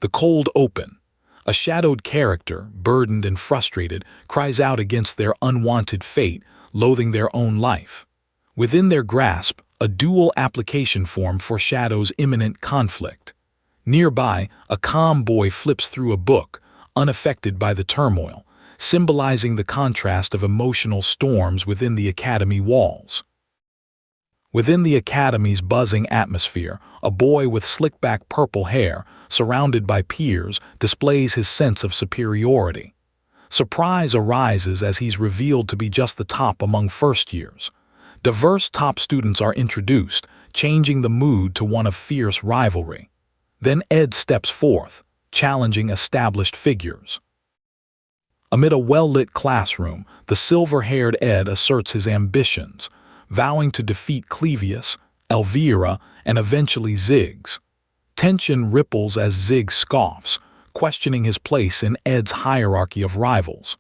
The cold open. A shadowed character, burdened and frustrated, cries out against their unwanted fate, loathing their own life. Within their grasp, a dual application form foreshadows imminent conflict. Nearby, a calm boy flips through a book, unaffected by the turmoil, symbolizing the contrast of emotional storms within the academy walls. Within the academy's buzzing atmosphere, a boy with slick-back purple hair, surrounded by peers, displays his sense of superiority. Surprise arises as he's revealed to be just the top among first years. Diverse top students are introduced, changing the mood to one of fierce rivalry. Then Ed steps forth, challenging established figures. Amid a well-lit classroom, the silver-haired Ed asserts his ambitions, vowing to defeat Clevius, Elvira, and eventually Ziggs. Tension ripples as Ziggs scoffs, questioning his place in Ed's hierarchy of rivals.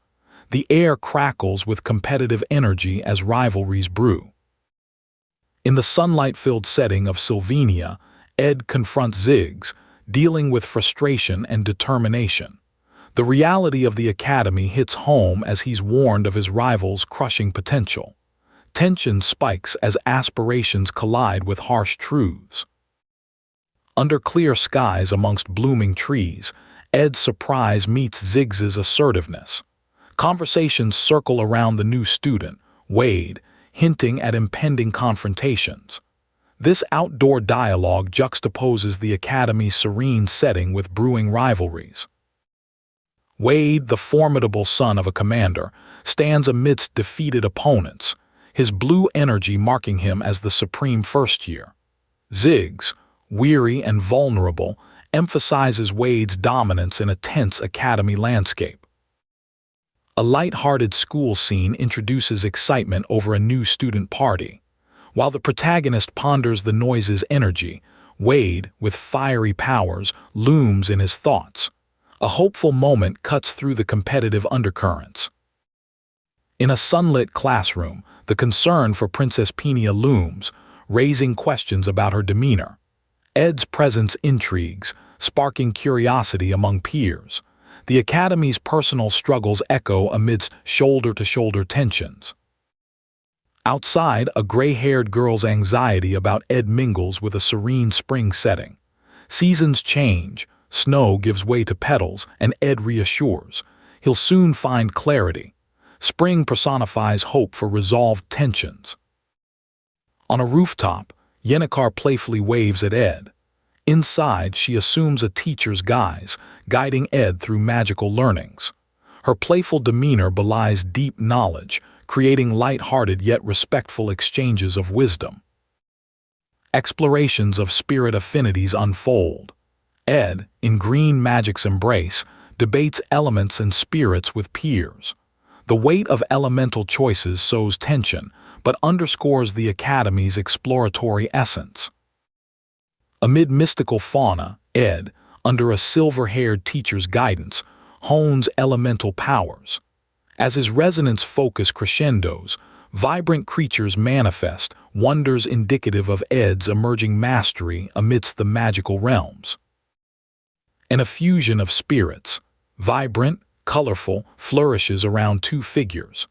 The air crackles with competitive energy as rivalries brew. In the sunlight-filled setting of Sylvania, Ed confronts Ziggs, dealing with frustration and determination. The reality of the academy hits home as he's warned of his rival's crushing potential. Tension spikes as aspirations collide with harsh truths. Under clear skies amongst blooming trees, Ed's surprise meets Ziggs's assertiveness. Conversations circle around the new student, Wade, hinting at impending confrontations. This outdoor dialogue juxtaposes the academy's serene setting with brewing rivalries. Wade, the formidable son of a commander, stands amidst defeated opponents, his blue energy marking him as the supreme first year. Ziggs, weary and vulnerable, emphasizes Wade's dominance in a tense academy landscape. A light-hearted school scene introduces excitement over a new student party. While the protagonist ponders the noise's energy, Wade, with fiery powers, looms in his thoughts. A hopeful moment cuts through the competitive undercurrents. In a sunlit classroom, the concern for Princess Penia looms, raising questions about her demeanor. Ed's presence intrigues, sparking curiosity among peers. The academy's personal struggles echo amidst shoulder-to-shoulder tensions. Outside, a gray-haired girl's anxiety about Ed mingles with a serene spring setting. Seasons change, snow gives way to petals, and Ed reassures. He'll soon find clarity. Spring personifies hope for resolved tensions. On a rooftop, Yennecar playfully waves at Ed. Inside, she assumes a teacher's guise, guiding Ed through magical learnings. Her playful demeanor belies deep knowledge, creating light-hearted yet respectful exchanges of wisdom. Explorations of spirit affinities unfold. Ed, in green magic's embrace, debates elements and spirits with peers. The weight of elemental choices sows tension, but underscores the academy's exploratory essence. Amid mystical fauna, Ed, under a silver-haired teacher's guidance, hones elemental powers. As his resonance focus crescendos, vibrant creatures manifest, wonders indicative of Ed's emerging mastery amidst the magical realms. An effusion of spirits, vibrant, colorful, flourishes around two figures.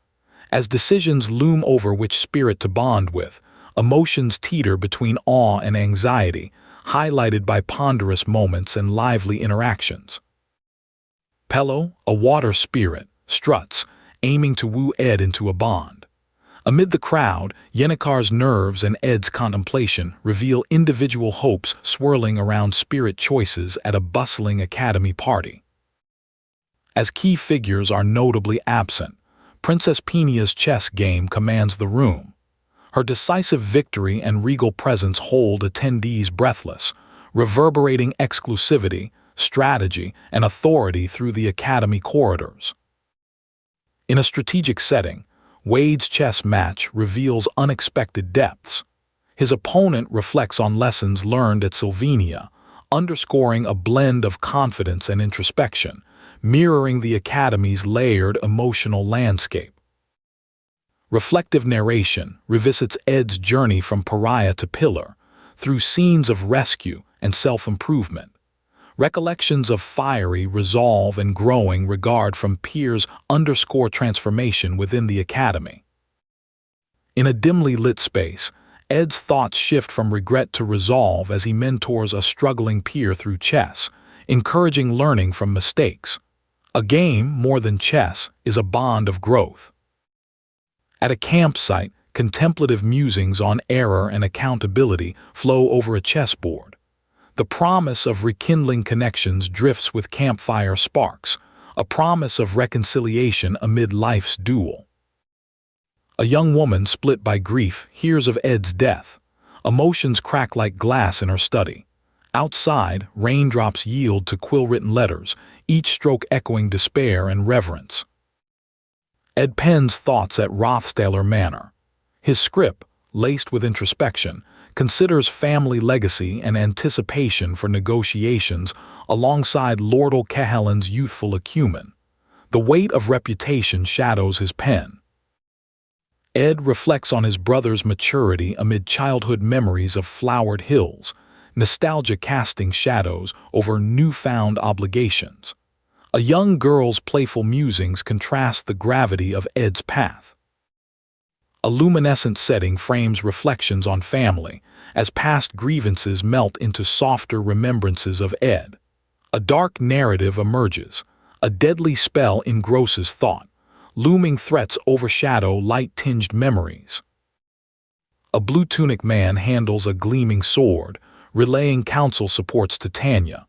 As decisions loom over which spirit to bond with, emotions teeter between awe and anxiety, highlighted by ponderous moments and lively interactions. Pello, a water spirit, struts, aiming to woo Ed into a bond. Amid the crowd, Yennecar's nerves and Ed's contemplation reveal individual hopes swirling around spirit choices at a bustling academy party. As key figures are notably absent, Princess Penia's chess game commands the room. Her decisive victory and regal presence hold attendees breathless, reverberating exclusivity, strategy, and authority through the academy corridors. In a strategic setting, Wade's chess match reveals unexpected depths. His opponent reflects on lessons learned at Sylvania, underscoring a blend of confidence and introspection, mirroring the academy's layered emotional landscape. Reflective narration revisits Ed's journey from pariah to pillar, through scenes of rescue and self-improvement. Recollections of fiery resolve and growing regard from peers underscore transformation within the academy. In a dimly lit space, Ed's thoughts shift from regret to resolve as he mentors a struggling peer through chess, encouraging learning from mistakes. A game, more than chess, is a bond of growth. At a campsite, contemplative musings on error and accountability flow over a chessboard. The promise of rekindling connections drifts with campfire sparks, a promise of reconciliation amid life's duel. A young woman split by grief hears of Ed's death. Emotions crack like glass in her study. Outside, raindrops yield to quill-written letters, each stroke echoing despair and reverence. Ed pens thoughts at Rothstaler Manor. His script, laced with introspection, considers family legacy and anticipation for negotiations alongside Lord Cahellan's youthful acumen. The weight of reputation shadows his pen. Ed reflects on his brother's maturity amid childhood memories of flowered hills, nostalgia casting shadows over newfound obligations. A young girl's playful musings contrast the gravity of Ed's path. A luminescent setting frames reflections on family, as past grievances melt into softer remembrances of Ed. A dark narrative emerges. A deadly spell engrosses thought. Looming threats overshadow light-tinged memories. A blue-tunic man handles a gleaming sword, relaying counsel supports to Tanya.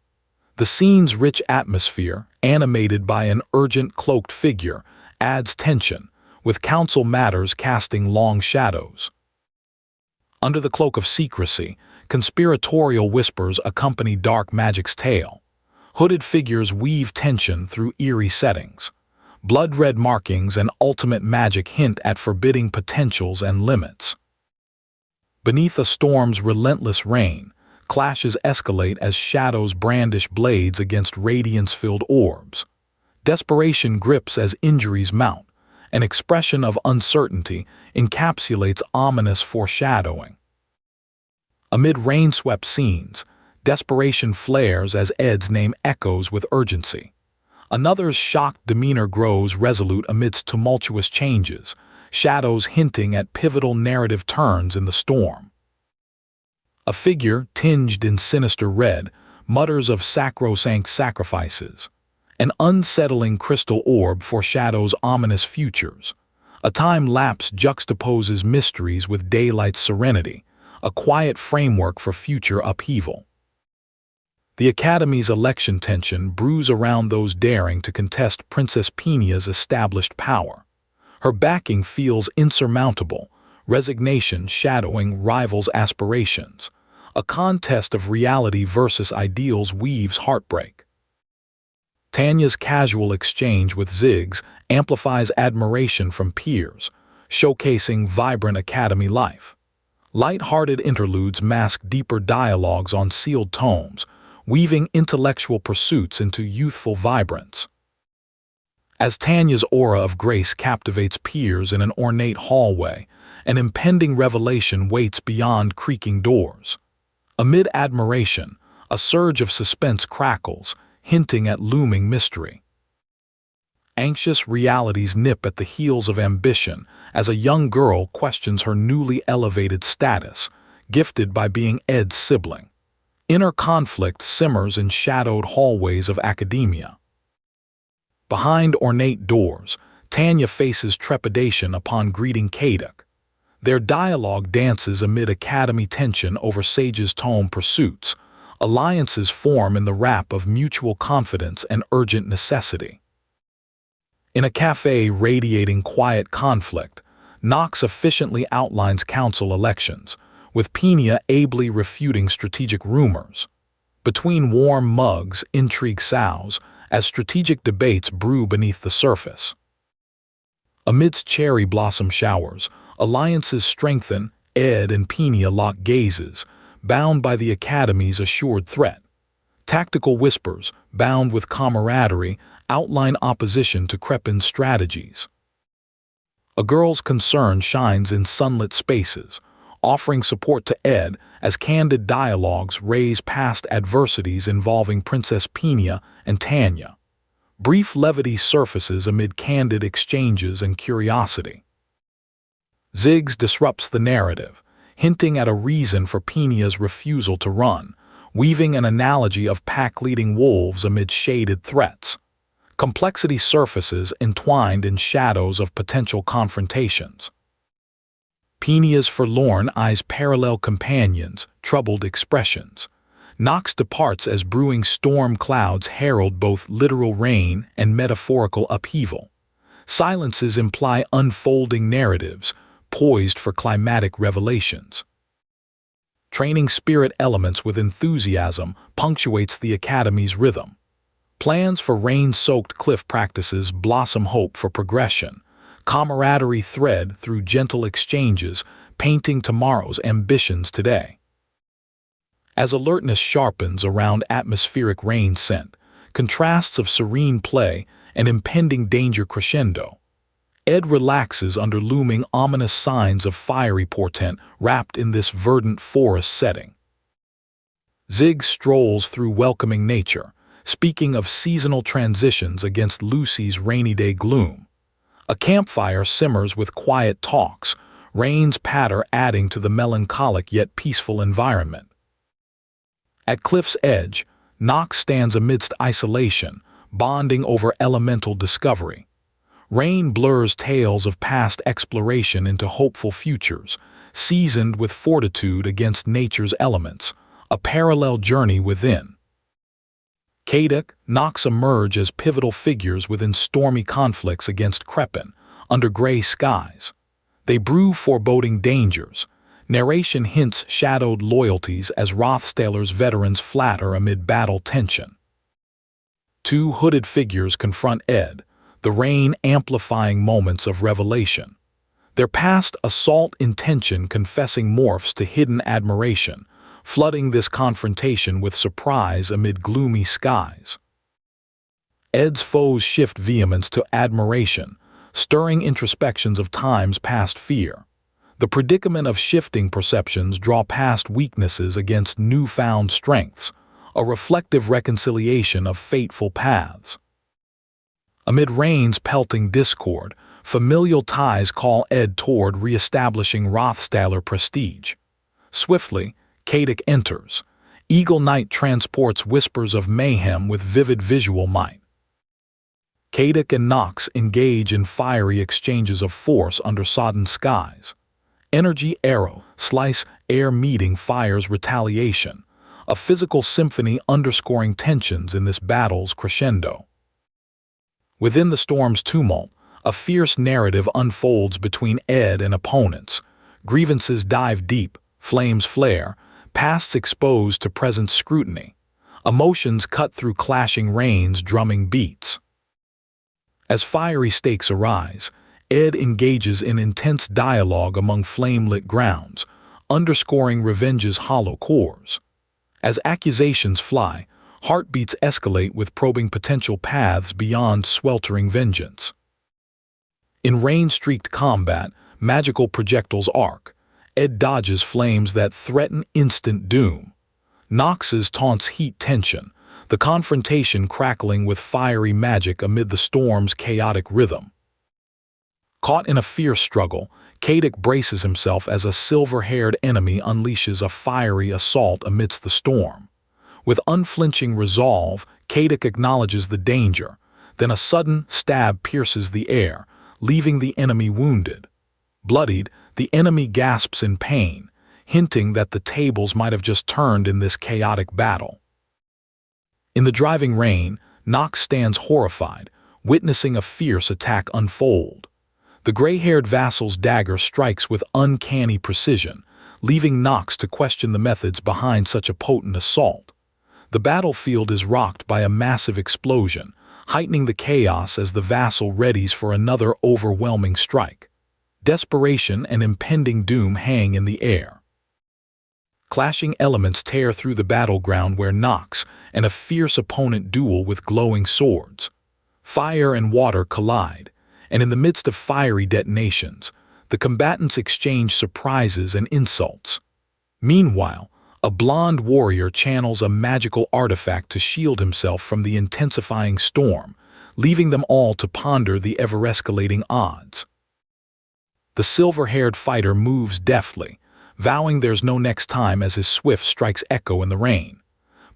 The scene's rich atmosphere, animated by an urgent cloaked figure, adds tension, with counsel matters casting long shadows. Under the cloak of secrecy, conspiratorial whispers accompany dark magic's tale. Hooded figures weave tension through eerie settings. Blood-red markings and ultimate magic hint at forbidding potentials and limits. Beneath a storm's relentless reign, clashes escalate as shadows brandish blades against radiance-filled orbs. Desperation grips as injuries mount. An expression of uncertainty encapsulates ominous foreshadowing. Amid rain-swept scenes, desperation flares as Ed's name echoes with urgency. Another's shocked demeanor grows resolute amidst tumultuous changes, shadows hinting at pivotal narrative turns in the storm. A figure, tinged in sinister red, mutters of sacrosanct sacrifices. An unsettling crystal orb foreshadows ominous futures. A time lapse juxtaposes mysteries with daylight's serenity, a quiet framework for future upheaval. The Academy's election tension brews around those daring to contest Princess Penia's established power. Her backing feels insurmountable, resignation shadowing rivals' aspirations. A contest of reality versus ideals weaves heartbreak. Tanya's casual exchange with Ziggs amplifies admiration from peers, showcasing vibrant academy life. Light-hearted interludes mask deeper dialogues on sealed tomes, weaving intellectual pursuits into youthful vibrance. As Tanya's aura of grace captivates peers in an ornate hallway, an impending revelation waits beyond creaking doors. Amid admiration, a surge of suspense crackles, hinting at looming mystery. Anxious realities nip at the heels of ambition as a young girl questions her newly elevated status, gifted by being Ed's sibling. Inner conflict simmers in shadowed hallways of academia. Behind ornate doors, Tanya faces trepidation upon greeting Kaduk. Their dialogue dances amid academy tension over Sage's tome pursuits. Alliances form in the wrap of mutual confidence and urgent necessity. In a cafe radiating quiet conflict, Nox efficiently outlines council elections, with Penia ably refuting strategic rumors. Between warm mugs, intrigue sows, as strategic debates brew beneath the surface. Amidst cherry blossom showers, alliances strengthen, Ed and Penia lock gazes, bound by the Academy's assured threat. Tactical whispers, bound with camaraderie, outline opposition to Crepin's strategies. A girl's concern shines in sunlit spaces, offering support to Ed as candid dialogues raise past adversities involving Princess Penia and Tanya. Brief levity surfaces amid candid exchanges and curiosity. Ziggs disrupts the narrative, hinting at a reason for Penia's refusal to run, weaving an analogy of pack-leading wolves amid shaded threats. Complexity surfaces entwined in shadows of potential confrontations. Penia's forlorn eyes parallel companions, troubled expressions. Nox departs as brewing storm clouds herald both literal rain and metaphorical upheaval. Silences imply unfolding narratives, poised for climatic revelations. Training spirit elements with enthusiasm punctuates the Academy's rhythm. Plans for rain-soaked cliff practices blossom hope for progression. Camaraderie thread through gentle exchanges, painting tomorrow's ambitions today. As alertness sharpens around atmospheric rain scent, contrasts of serene play and impending danger crescendo, Ed relaxes under looming ominous signs of fiery portent wrapped in this verdant forest setting. Ziggs strolls through welcoming nature, speaking of seasonal transitions against Lucy's rainy day gloom. A campfire simmers with quiet talks, rain's patter adding to the melancholic yet peaceful environment. At Cliff's edge, Nox stands amidst isolation, bonding over elemental discovery. Rain blurs tales of past exploration into hopeful futures, seasoned with fortitude against nature's elements, a parallel journey within. Kadok, Nox emerge as pivotal figures within stormy conflicts against Crepin, under gray skies. They brew foreboding dangers. Narration hints shadowed loyalties as Rothstaller's veterans flatter amid battle tension. Two hooded figures confront Ed, the rain amplifying moments of revelation. Their past assault intention confessing morphs to hidden admiration, flooding this confrontation with surprise amid gloomy skies. Ed's foes shift vehemence to admiration, stirring introspections of time's past fear. The predicament of shifting perceptions draw past weaknesses against newfound strengths, a reflective reconciliation of fateful paths. Amid rain's pelting discord, familial ties call Ed toward re-establishing Rothstaller prestige. Swiftly, Kadok enters. Eagle Knight transports whispers of mayhem with vivid visual might. Kadok and Nox engage in fiery exchanges of force under sodden skies. Energy arrow, slice, air meeting fires retaliation, a physical symphony underscoring tensions in this battle's crescendo. Within the storm's tumult, a fierce narrative unfolds between Ed and opponents. Grievances dive deep, flames flare, pasts exposed to present scrutiny. Emotions cut through clashing rains drumming beats. As fiery stakes arise, Ed engages in intense dialogue among flame-lit grounds, underscoring revenge's hollow cores. As accusations fly, heartbeats escalate with probing potential paths beyond sweltering vengeance. In rain-streaked combat, magical projectiles arc. Ed dodges flames that threaten instant doom. Nox's taunts heat tension, the confrontation crackling with fiery magic amid the storm's chaotic rhythm. Caught in a fierce struggle, Kadok braces himself as a silver-haired enemy unleashes a fiery assault amidst the storm. With unflinching resolve, Kadok acknowledges the danger, then a sudden stab pierces the air, leaving the enemy wounded. Bloodied, the enemy gasps in pain, hinting that the tables might have just turned in this chaotic battle. In the driving rain, Nox stands horrified, witnessing a fierce attack unfold. The gray-haired vassal's dagger strikes with uncanny precision, leaving Nox to question the methods behind such a potent assault. The battlefield is rocked by a massive explosion, heightening the chaos as the vassal readies for another overwhelming strike. Desperation and impending doom hang in the air. Clashing elements tear through the battleground where Nox and a fierce opponent duel with glowing swords. Fire and water collide, and in the midst of fiery detonations, The combatants exchange surprises and insults. Meanwhile, a blonde warrior channels a magical artifact to shield himself from the intensifying storm, leaving them all to ponder the ever-escalating odds. The silver-haired fighter moves deftly, vowing there's no next time as his swift strikes echo in the rain.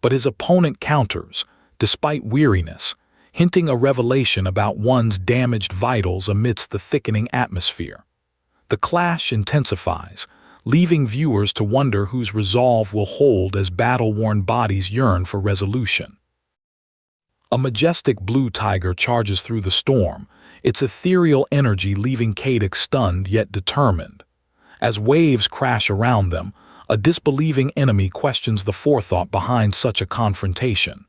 But his opponent counters, despite weariness, hinting a revelation about one's damaged vitals amidst the thickening atmosphere. The clash intensifies, leaving viewers to wonder whose resolve will hold as battle-worn bodies yearn for resolution. A majestic blue tiger charges through the storm, its ethereal energy leaving Cadix stunned yet determined. As waves crash around them, a disbelieving enemy questions the forethought behind such a confrontation.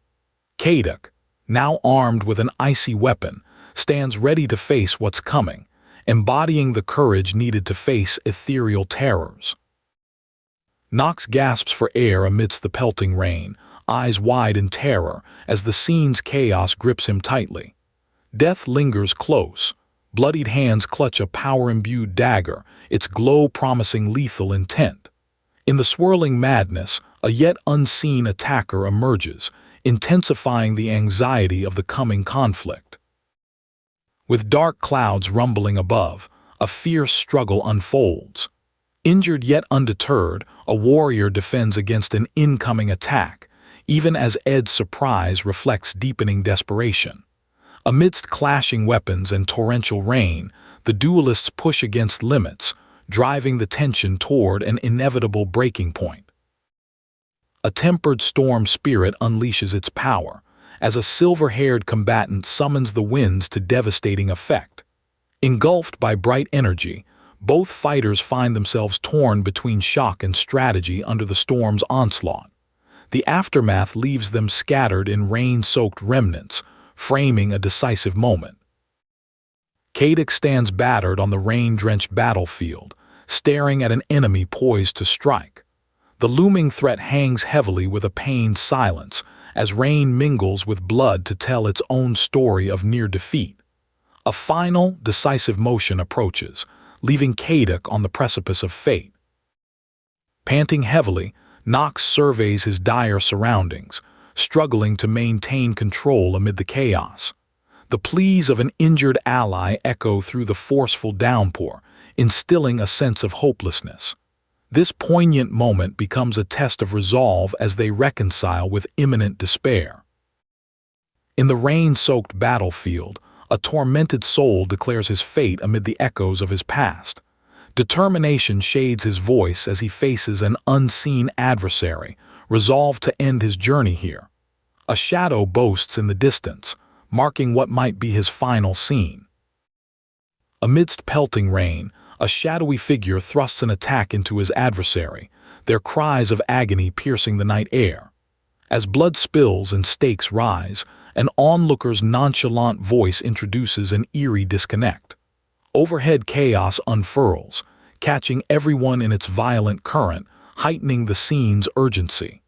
Cadix, now armed with an icy weapon, stands ready to face what's coming, embodying the courage needed to face ethereal terrors. Nox gasps for air amidst the pelting rain, eyes wide in terror as the scene's chaos grips him tightly. Death lingers close. Bloodied hands clutch a power-imbued dagger, its glow promising lethal intent. In the swirling madness, a yet unseen attacker emerges, intensifying the anxiety of the coming conflict. With dark clouds rumbling above, a fierce struggle unfolds. Injured yet undeterred, a warrior defends against an incoming attack, even as Ed's surprise reflects deepening desperation. Amidst clashing weapons and torrential rain, the duelists push against limits, driving the tension toward an inevitable breaking point. A tempered storm spirit unleashes its power, as a silver-haired combatant summons the winds to devastating effect. Engulfed by bright energy, both fighters find themselves torn between shock and strategy under the storm's onslaught. The aftermath leaves them scattered in rain-soaked remnants, framing a decisive moment. Cadix stands battered on the rain-drenched battlefield, staring at an enemy poised to strike. The looming threat hangs heavily with a pained silence, as rain mingles with blood to tell its own story of near defeat. A final, decisive motion approaches, leaving Cadix on the precipice of fate. Panting heavily, Nox surveys his dire surroundings, struggling to maintain control amid the chaos. The pleas of an injured ally echo through the forceful downpour, instilling a sense of hopelessness. This poignant moment becomes a test of resolve as they reconcile with imminent despair. In the rain-soaked battlefield, a tormented soul declares his fate amid the echoes of his past. Determination shades his voice as he faces an unseen adversary, resolved to end his journey here. A shadow boasts in the distance, marking what might be his final scene. Amidst pelting rain, a shadowy figure thrusts an attack into his adversary, their cries of agony piercing the night air. As blood spills and stakes rise, an onlooker's nonchalant voice introduces an eerie disconnect. Overhead chaos unfurls, catching everyone in its violent current, heightening the scene's urgency.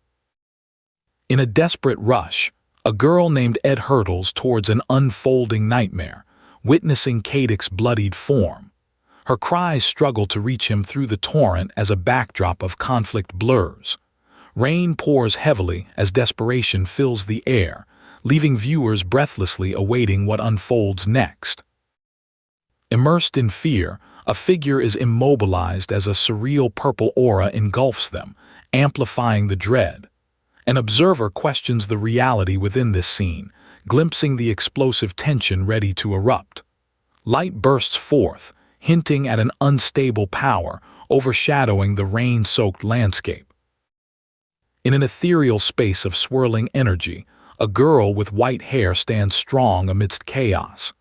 In a desperate rush, a girl named Ed hurtles towards an unfolding nightmare, witnessing Cadix's bloodied form. Her cries struggle to reach him through the torrent as a backdrop of conflict blurs. Rain pours heavily as desperation fills the air, leaving viewers breathlessly awaiting what unfolds next. Immersed in fear, a figure is immobilized as a surreal purple aura engulfs them, amplifying the dread. An observer questions the reality within this scene, glimpsing the explosive tension ready to erupt. Light bursts forth, hinting at an unstable power overshadowing the rain-soaked landscape. In an ethereal space of swirling energy, a girl with white hair stands strong amidst chaos.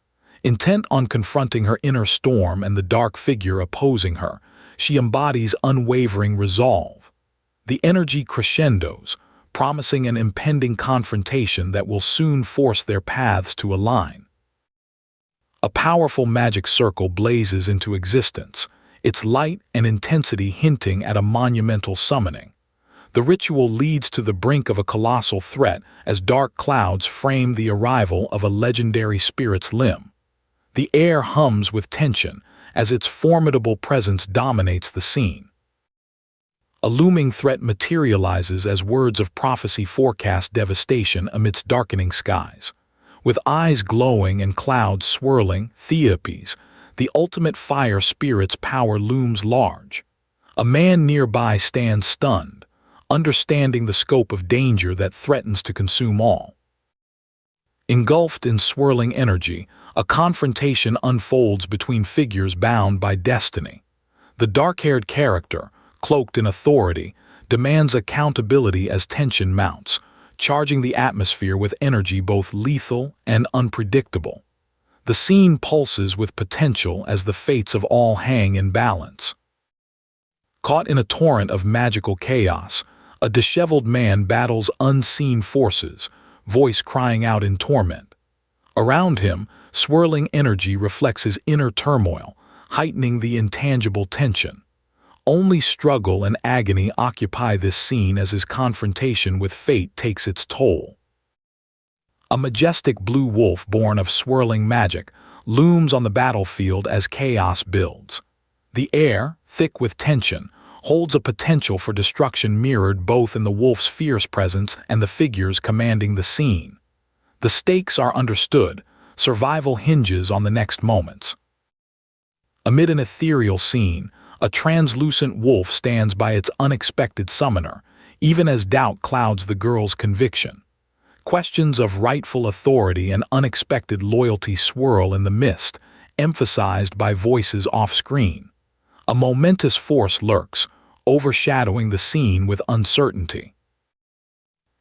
Intent on confronting her inner storm and the dark figure opposing her, she embodies unwavering resolve. The energy crescendos, promising an impending confrontation that will soon force their paths to align. A powerful magic circle blazes into existence, its light and intensity hinting at a monumental summoning. The ritual leads to the brink of a colossal threat as dark clouds frame the arrival of a legendary spirit's limb. The air hums with tension as its formidable presence dominates the scene. A looming threat materializes as words of prophecy forecast devastation amidst darkening skies. With eyes glowing and clouds swirling, Theopes, the ultimate fire spirit's power looms large. A man nearby stands stunned, understanding the scope of danger that threatens to consume all. Engulfed in swirling energy, a confrontation unfolds between figures bound by destiny. The dark-haired character, cloaked in authority, demands accountability as tension mounts, charging the atmosphere with energy both lethal and unpredictable. The scene pulses with potential as the fates of all hang in balance. Caught in a torrent of magical chaos, a disheveled man battles unseen forces, voice crying out in torment. Around him, swirling energy reflects his inner turmoil, heightening the intangible tension. Only struggle and agony occupy this scene as his confrontation with fate takes its toll. A majestic blue wolf born of swirling magic looms on the battlefield as chaos builds. The air, thick with tension, holds a potential for destruction mirrored both in the wolf's fierce presence and the figures commanding the scene. The stakes are understood, survival hinges on the next moments. Amid an ethereal scene, a translucent wolf stands by its unexpected summoner, even as doubt clouds the girl's conviction. Questions of rightful authority and unexpected loyalty swirl in the mist, emphasized by voices off-screen. A momentous force lurks, overshadowing the scene with uncertainty.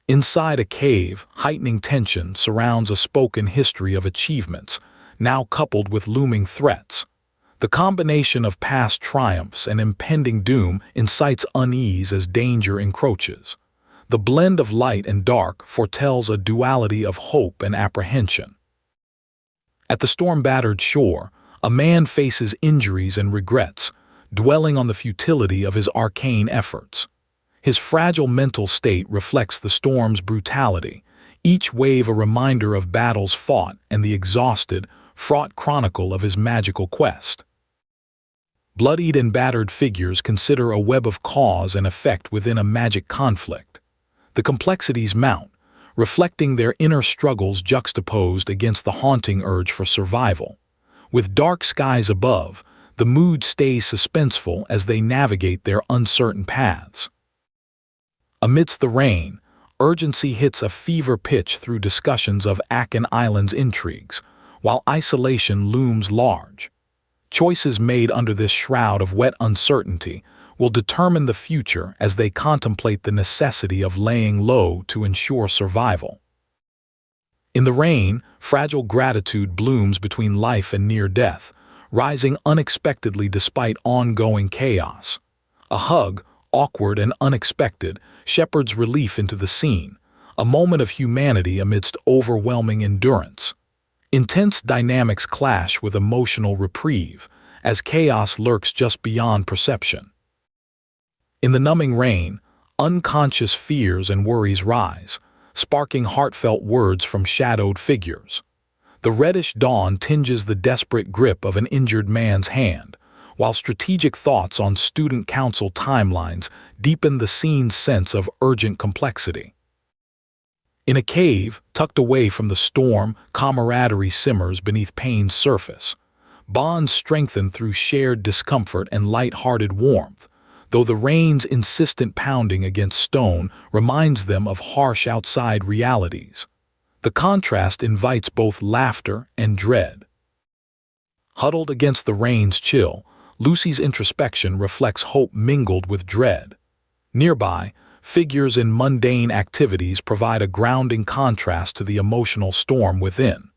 Inside a cave, heightening tension surrounds a spoken history of achievements, now coupled with looming threats. The combination of past triumphs and impending doom incites unease as danger encroaches. The blend of light and dark foretells a duality of hope and apprehension. At the storm-battered shore, a man faces injuries and regrets, dwelling on the futility of his arcane efforts. His fragile mental state reflects the storm's brutality, each wave a reminder of battles fought and the exhausted, fraught chronicle of his magical quest. Bloodied and battered figures consider a web of cause and effect within a magic conflict. The complexities mount, reflecting their inner struggles juxtaposed against the haunting urge for survival. With dark skies above, the mood stays suspenseful as they navigate their uncertain paths. Amidst the rain, urgency hits a fever pitch through discussions of Akan Island's intrigues, while isolation looms large. Choices made under this shroud of wet uncertainty will determine the future as they contemplate the necessity of laying low to ensure survival. In the rain, fragile gratitude blooms between life and near death, rising unexpectedly despite ongoing chaos. A hug, awkward and unexpected, shepherds relief into the scene, a moment of humanity amidst overwhelming endurance. Intense dynamics clash with emotional reprieve, as chaos lurks just beyond perception. In the numbing rain, unconscious fears and worries rise, sparking heartfelt words from shadowed figures. The reddish dawn tinges the desperate grip of an injured man's hand, while strategic thoughts on student council timelines deepen the scene's sense of urgent complexity. In a cave, tucked away from the storm, camaraderie simmers beneath pain's surface. Bonds strengthen through shared discomfort and light-hearted warmth, though the rain's insistent pounding against stone reminds them of harsh outside realities. The contrast invites both laughter and dread. Huddled against the rain's chill, Lucy's introspection reflects hope mingled with dread. Nearby, figures in mundane activities provide a grounding contrast to the emotional storm within.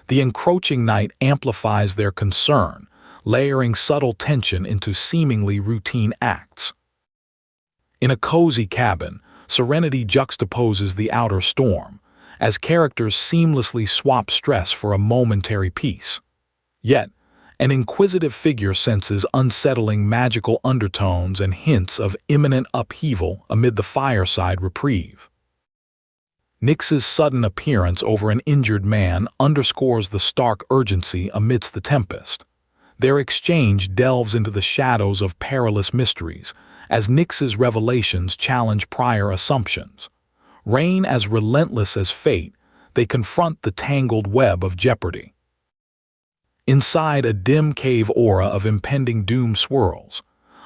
The encroaching night amplifies their concern, layering subtle tension into seemingly routine acts. In a cozy cabin, serenity juxtaposes the outer storm, as characters seamlessly swap stress for a momentary peace. Yet, an inquisitive figure senses unsettling magical undertones and hints of imminent upheaval amid the fireside reprieve. Nyx's sudden appearance over an injured man underscores the stark urgency amidst the tempest. Their exchange delves into the shadows of perilous mysteries, as Nyx's revelations challenge prior assumptions. Rain as relentless as fate, they confront the tangled web of jeopardy. Inside a dim cave aura of impending doom swirls.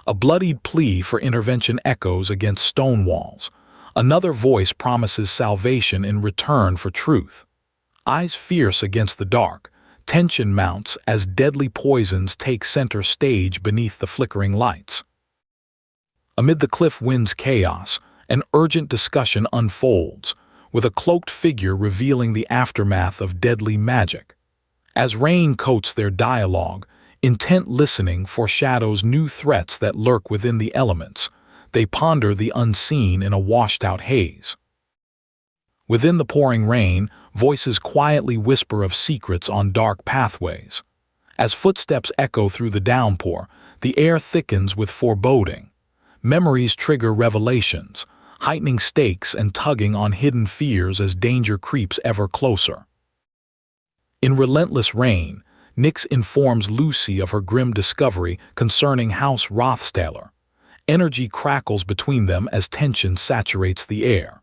A bloodied plea for intervention echoes against stone walls. Another voice promises salvation in return for truth. Eyes fierce against the dark, tension mounts as deadly poisons take center stage beneath the flickering lights. Amid the cliff wind's chaos, an urgent discussion unfolds, with a cloaked figure revealing the aftermath of deadly magic. As rain coats their dialogue, intent listening foreshadows new threats that lurk within the elements. They ponder the unseen in a washed-out haze. Within the pouring rain, voices quietly whisper of secrets on dark pathways. As footsteps echo through the downpour, the air thickens with foreboding. Memories trigger revelations, heightening stakes and tugging on hidden fears as danger creeps ever closer. In relentless rain, Nyx informs Lucy of her grim discovery concerning House Rothstaller. Energy crackles between them as tension saturates the air.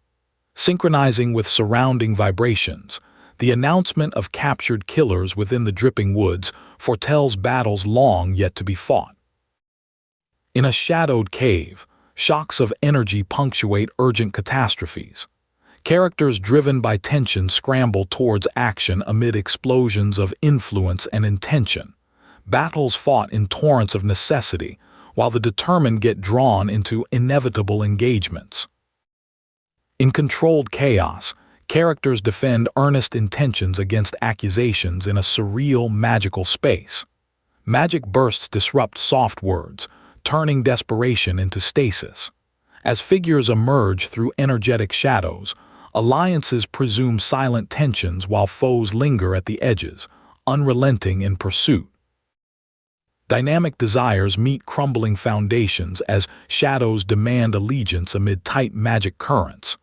Synchronizing with surrounding vibrations, the announcement of captured killers within the dripping woods foretells battles long yet to be fought. In a shadowed cave, shocks of energy punctuate urgent catastrophes. Characters driven by tension scramble towards action amid explosions of influence and intention. Battles fought in torrents of necessity, while the determined get drawn into inevitable engagements. In controlled chaos, characters defend earnest intentions against accusations in a surreal, magical space. Magic bursts disrupt soft words, turning desperation into stasis. As figures emerge through energetic shadows, alliances presume silent tensions while foes linger at the edges, unrelenting in pursuit. Dynamic desires meet crumbling foundations as shadows demand allegiance amid tight magic currents.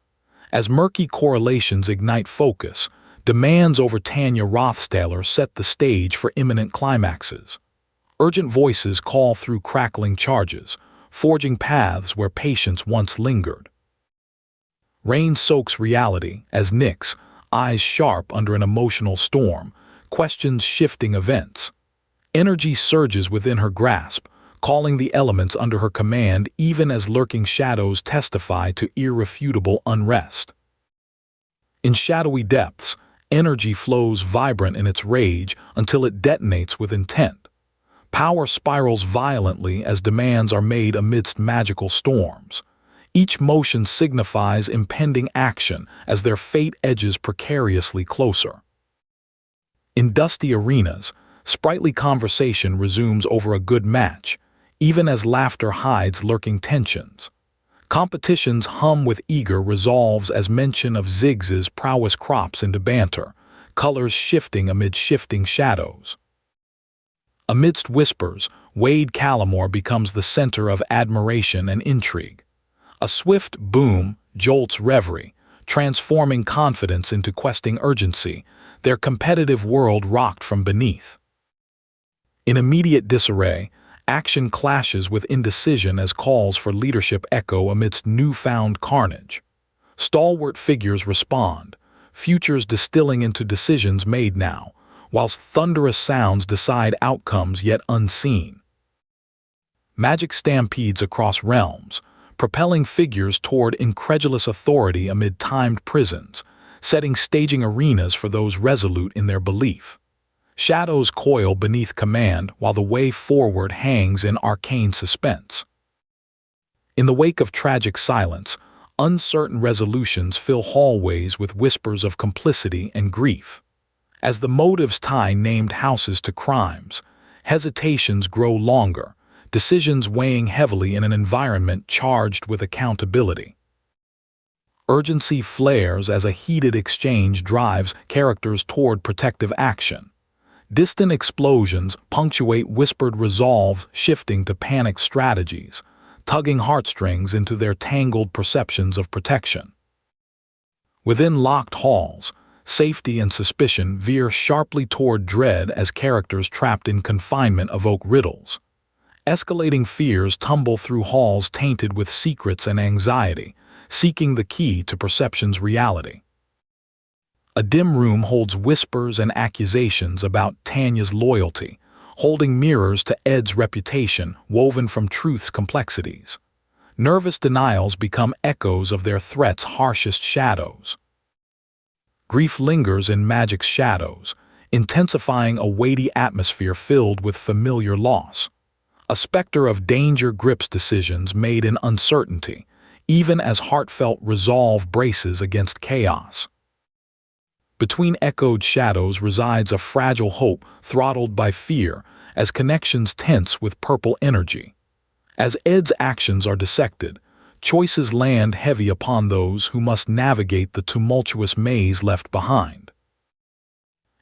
As murky correlations ignite focus, demands over Tanya Rothstaller set the stage for imminent climaxes. Urgent voices call through crackling charges, forging paths where patience once lingered. Rain soaks reality as Nyx, eyes sharp under an emotional storm, questions shifting events. Energy surges within her grasp, calling the elements under her command even as lurking shadows testify to irrefutable unrest. In shadowy depths, energy flows vibrant in its rage until it detonates with intent. Power spirals violently as demands are made amidst magical storms. Each motion signifies impending action as their fate edges precariously closer. In dusty arenas, sprightly conversation resumes over a good match, even as laughter hides lurking tensions. Competitions hum with eager resolves as mention of Ziggs' prowess crops into banter, colors shifting amid shifting shadows. Amidst whispers, Wade Calamore becomes the center of admiration and intrigue. A swift boom jolts reverie, transforming confidence into questing urgency, their competitive world rocked from beneath. In immediate disarray, action clashes with indecision as calls for leadership echo amidst newfound carnage. Stalwart figures respond, futures distilling into decisions made now, whilst thunderous sounds decide outcomes yet unseen. Magic stampedes across realms, propelling figures toward incredulous authority amid timed prisons, setting staging arenas for those resolute in their belief. Shadows coil beneath command while the way forward hangs in arcane suspense. In the wake of tragic silence, uncertain resolutions fill hallways with whispers of complicity and grief. As the motives tie named houses to crimes, hesitations grow longer, decisions weighing heavily in an environment charged with accountability. Urgency flares as a heated exchange drives characters toward protective action. Distant explosions punctuate whispered resolve shifting to panicked strategies, tugging heartstrings into their tangled perceptions of protection. Within locked halls, safety and suspicion veer sharply toward dread as characters trapped in confinement evoke riddles. Escalating fears tumble through halls tainted with secrets and anxiety, seeking the key to perception's reality. A dim room holds whispers and accusations about Tanya's loyalty, holding mirrors to Ed's reputation woven from truth's complexities. Nervous denials become echoes of their threats' harshest shadows. Grief lingers in magic's shadows, intensifying a weighty atmosphere filled with familiar loss. A specter of danger grips decisions made in uncertainty, even as heartfelt resolve braces against chaos. Between echoed shadows resides a fragile hope throttled by fear as connections tense with purple energy. As Ed's actions are dissected, choices land heavy upon those who must navigate the tumultuous maze left behind.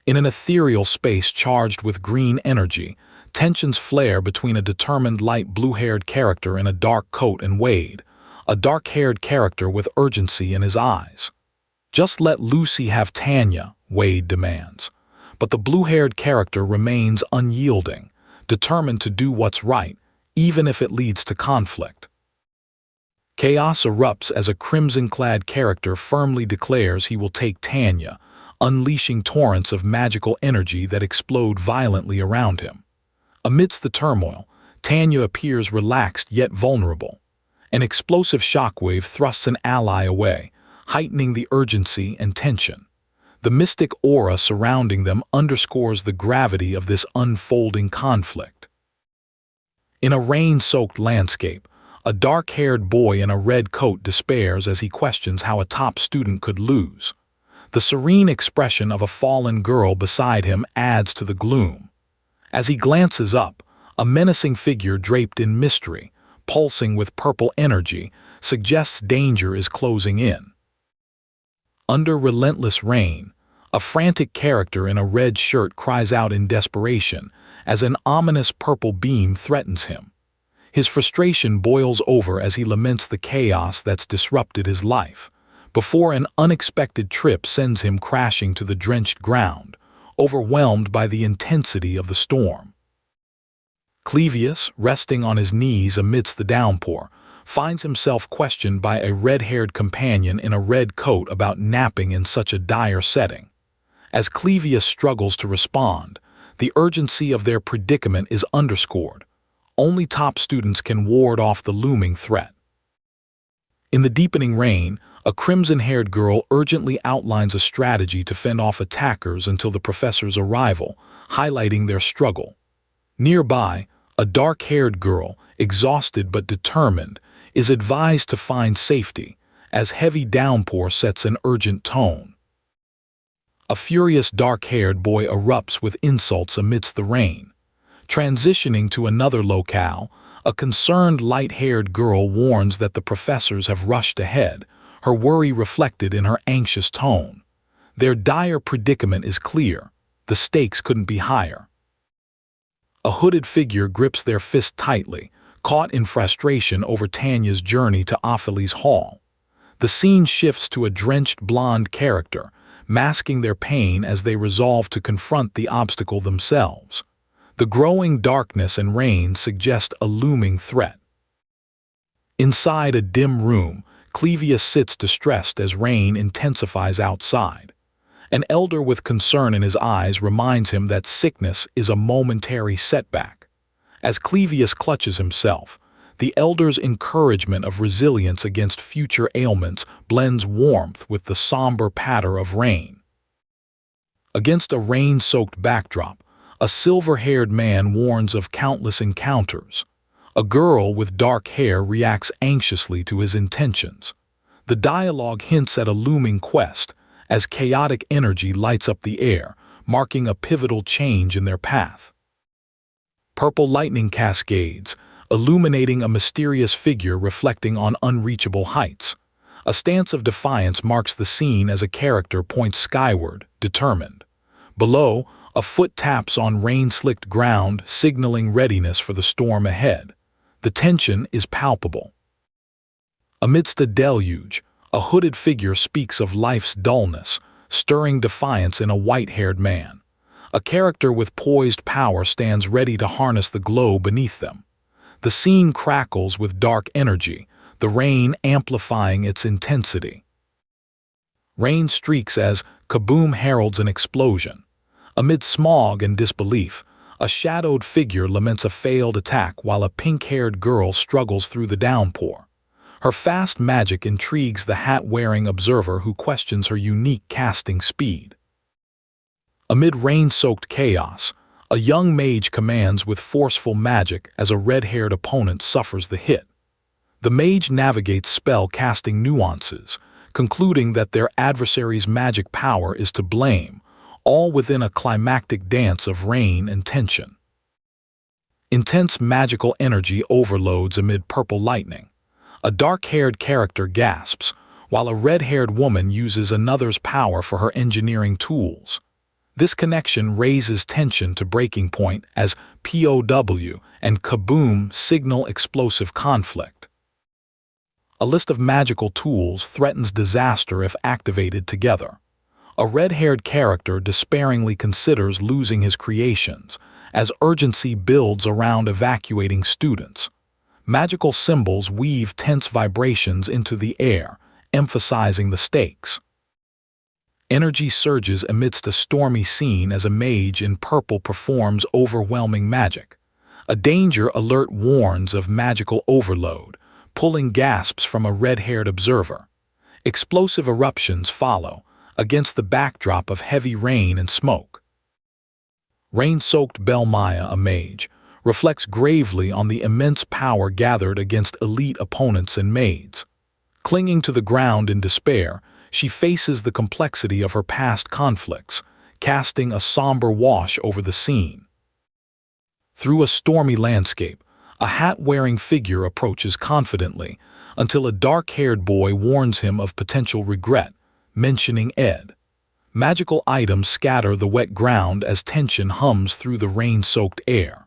In an ethereal space charged with green energy, tensions flare between a determined light blue-haired character in a dark coat and Wade, a dark-haired character with urgency in his eyes. "Just let Lucy have Tanya," Wade demands. But the blue-haired character remains unyielding, determined to do what's right, even if it leads to conflict. Chaos erupts as a crimson-clad character firmly declares he will take Tanya, unleashing torrents of magical energy that explode violently around him. Amidst the turmoil, Tanya appears relaxed yet vulnerable. An explosive shockwave thrusts an ally away, heightening the urgency and tension. The mystic aura surrounding them underscores the gravity of this unfolding conflict. In a rain-soaked landscape, a dark-haired boy in a red coat despairs as he questions how a top student could lose. The serene expression of a fallen girl beside him adds to the gloom. As he glances up, a menacing figure draped in mystery, pulsing with purple energy, suggests danger is closing in. Under relentless rain, a frantic character in a red shirt cries out in desperation as an ominous purple beam threatens him. His frustration boils over as he laments the chaos that's disrupted his life, before an unexpected trip sends him crashing to the drenched ground, overwhelmed by the intensity of the storm. Clevius, resting on his knees amidst the downpour, finds himself questioned by a red-haired companion in a red coat about napping in such a dire setting. As Clevius struggles to respond, the urgency of their predicament is underscored. Only top students can ward off the looming threat. In the deepening rain, a crimson-haired girl urgently outlines a strategy to fend off attackers until the professor's arrival, highlighting their struggle. Nearby, a dark-haired girl, exhausted but determined, is advised to find safety, as heavy downpour sets an urgent tone. A furious dark-haired boy erupts with insults amidst the rain. Transitioning to another locale, a concerned light-haired girl warns that the professors have rushed ahead, her worry reflected in her anxious tone. Their dire predicament is clear. The stakes couldn't be higher. A hooded figure grips their fist tightly, caught in frustration over Tanya's journey to Opheles Hall. The scene shifts to a drenched blonde character, masking their pain as they resolve to confront the obstacle themselves. The growing darkness and rain suggest a looming threat. Inside a dim room, Clevius sits distressed as rain intensifies outside. An elder with concern in his eyes reminds him that sickness is a momentary setback. As Clevius clutches himself, the elder's encouragement of resilience against future ailments blends warmth with the somber patter of rain. Against a rain-soaked backdrop, a silver-haired man warns of countless encounters. A girl with dark hair reacts anxiously to his intentions. The dialogue hints at a looming quest, as chaotic energy lights up the air, marking a pivotal change in their path. Purple lightning cascades, illuminating a mysterious figure reflecting on unreachable heights. A stance of defiance marks the scene as a character points skyward, determined. Below, a foot taps on rain-slicked ground, signaling readiness for the storm ahead. The tension is palpable. Amidst a deluge, a hooded figure speaks of life's dullness, stirring defiance in a white-haired man. A character with poised power stands ready to harness the glow beneath them. The scene crackles with dark energy, the rain amplifying its intensity. Rain streaks as kaboom heralds an explosion. Amid smog and disbelief, a shadowed figure laments a failed attack while a pink-haired girl struggles through the downpour. Her fast magic intrigues the hat-wearing observer who questions her unique casting speed. Amid rain-soaked chaos, a young mage commands with forceful magic as a red-haired opponent suffers the hit. The mage navigates spell-casting nuances, concluding that their adversary's magic power is to blame, all within a climactic dance of rain and tension. Intense magical energy overloads amid purple lightning. A dark-haired character gasps, while a red-haired woman uses another's power for her engineering tools. This connection raises tension to breaking point as POW and kaboom signal explosive conflict. A list of magical tools threatens disaster if activated together. A red-haired character despairingly considers losing his creations, as urgency builds around evacuating students. Magical symbols weave tense vibrations into the air, emphasizing the stakes. Energy surges amidst a stormy scene as a mage in purple performs overwhelming magic. A danger alert warns of magical overload, pulling gasps from a red-haired observer. Explosive eruptions follow, against the backdrop of heavy rain and smoke. Rain-soaked Belmaya, a mage, reflects gravely on the immense power gathered against elite opponents and maids. Clinging to the ground in despair, she faces the complexity of her past conflicts, casting a somber wash over the scene. Through a stormy landscape, a hat-wearing figure approaches confidently, until a dark-haired boy warns him of potential regret, mentioning Ed. Magical items scatter the wet ground as tension hums through the rain-soaked air.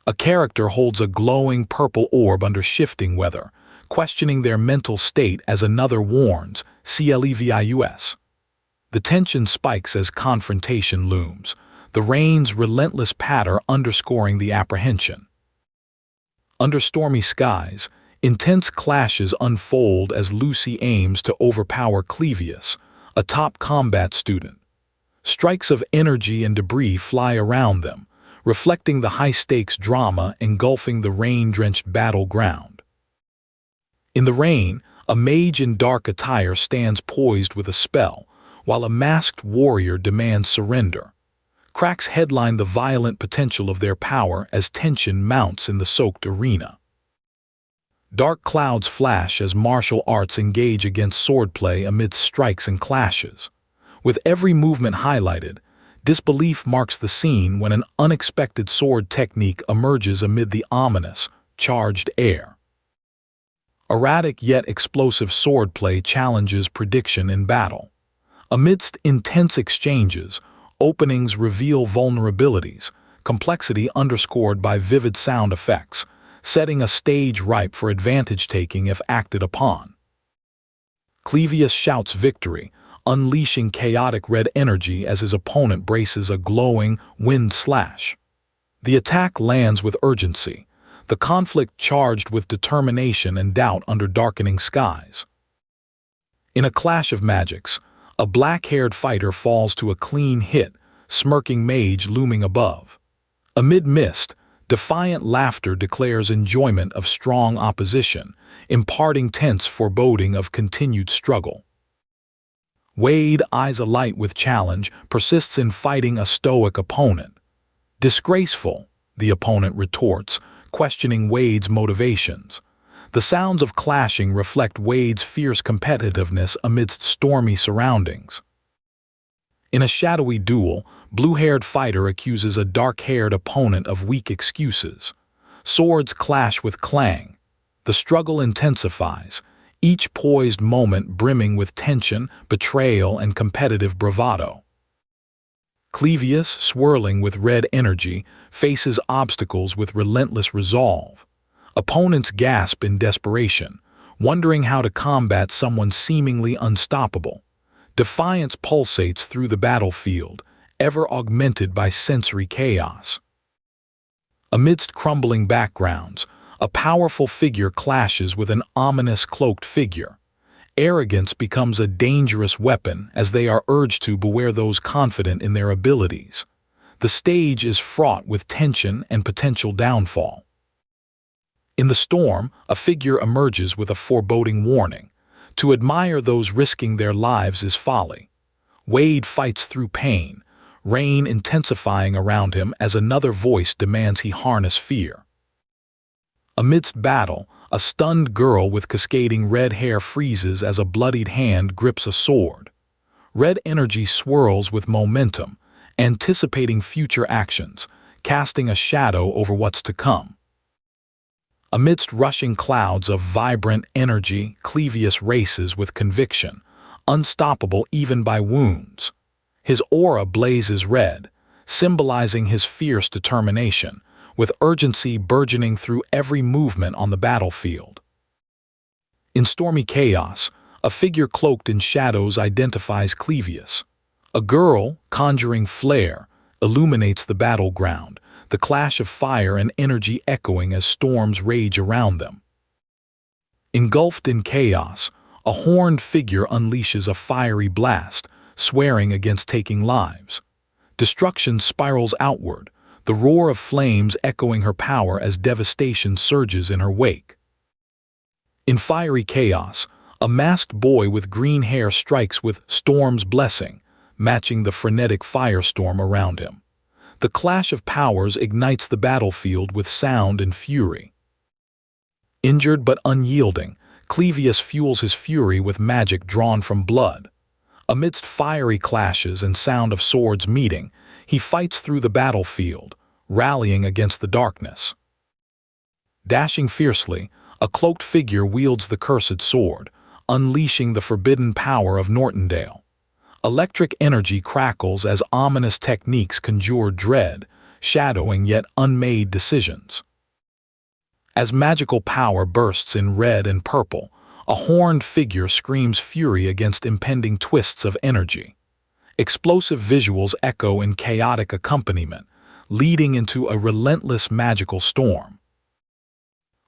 A character holds a glowing purple orb under shifting weather, questioning their mental state as another warns, Clevius. The tension spikes as confrontation looms, the rain's relentless patter underscoring the apprehension. Under stormy skies, intense clashes unfold as Lucy aims to overpower Clevius, a top combat student. Strikes of energy and debris fly around them, reflecting the high-stakes drama engulfing the rain-drenched battleground. In the rain, a mage in dark attire stands poised with a spell, while a masked warrior demands surrender. Cracks headline the violent potential of their power as tension mounts in the soaked arena. Dark clouds flash as martial arts engage against swordplay amidst strikes and clashes. With every movement highlighted, disbelief marks the scene when an unexpected sword technique emerges amid the ominous, charged air. Erratic yet explosive swordplay challenges prediction in battle. Amidst intense exchanges, openings reveal vulnerabilities, complexity underscored by vivid sound effects, setting a stage ripe for advantage-taking if acted upon. Clevius shouts victory, unleashing chaotic red energy as his opponent braces a glowing wind slash. The attack lands with urgency, the conflict charged with determination and doubt under darkening skies. In a clash of magics, a black-haired fighter falls to a clean hit, smirking mage looming above. Amid mist, defiant laughter declares enjoyment of strong opposition, imparting tense foreboding of continued struggle. Wade, eyes alight with challenge, persists in fighting a stoic opponent. Disgraceful, the opponent retorts, questioning Wade's motivations. The sounds of clashing reflect Wade's fierce competitiveness amidst stormy surroundings. In a shadowy duel, blue-haired fighter accuses a dark-haired opponent of weak excuses. Swords clash with clang. The struggle intensifies, each poised moment brimming with tension, betrayal, and competitive bravado. Clevius, swirling with red energy, faces obstacles with relentless resolve. Opponents gasp in desperation, wondering how to combat someone seemingly unstoppable. Defiance pulsates through the battlefield, ever augmented by sensory chaos. Amidst crumbling backgrounds, a powerful figure clashes with an ominous cloaked figure. Arrogance becomes a dangerous weapon as they are urged to beware those confident in their abilities. The stage is fraught with tension and potential downfall. In the storm, a figure emerges with a foreboding warning. To admire those risking their lives is folly. Wade fights through pain, rain intensifying around him as another voice demands he harness fear. Amidst battle, a stunned girl with cascading red hair freezes as a bloodied hand grips a sword. Red energy swirls with momentum, anticipating future actions, casting a shadow over what's to come. Amidst rushing clouds of vibrant energy, Clevius races with conviction, unstoppable even by wounds. His aura blazes red, symbolizing his fierce determination, with urgency burgeoning through every movement on the battlefield. In stormy chaos, a figure cloaked in shadows identifies Clevius. A girl, conjuring flare, illuminates the battleground, the clash of fire and energy echoing as storms rage around them. Engulfed in chaos, a horned figure unleashes a fiery blast, swearing against taking lives. Destruction spirals outward, the roar of flames echoing her power as devastation surges in her wake. In fiery chaos, a masked boy with green hair strikes with Storm's blessing, matching the frenetic firestorm around him. The clash of powers ignites the battlefield with sound and fury. Injured but unyielding, Clevius fuels his fury with magic drawn from blood. Amidst fiery clashes and sound of swords meeting, he fights through the battlefield, rallying against the darkness. Dashing fiercely, a cloaked figure wields the cursed sword, unleashing the forbidden power of Nortondale. Electric energy crackles as ominous techniques conjure dread, shadowing yet unmade decisions. As magical power bursts in red and purple, a horned figure screams fury against impending twists of energy. Explosive visuals echo in chaotic accompaniment, leading into a relentless magical storm.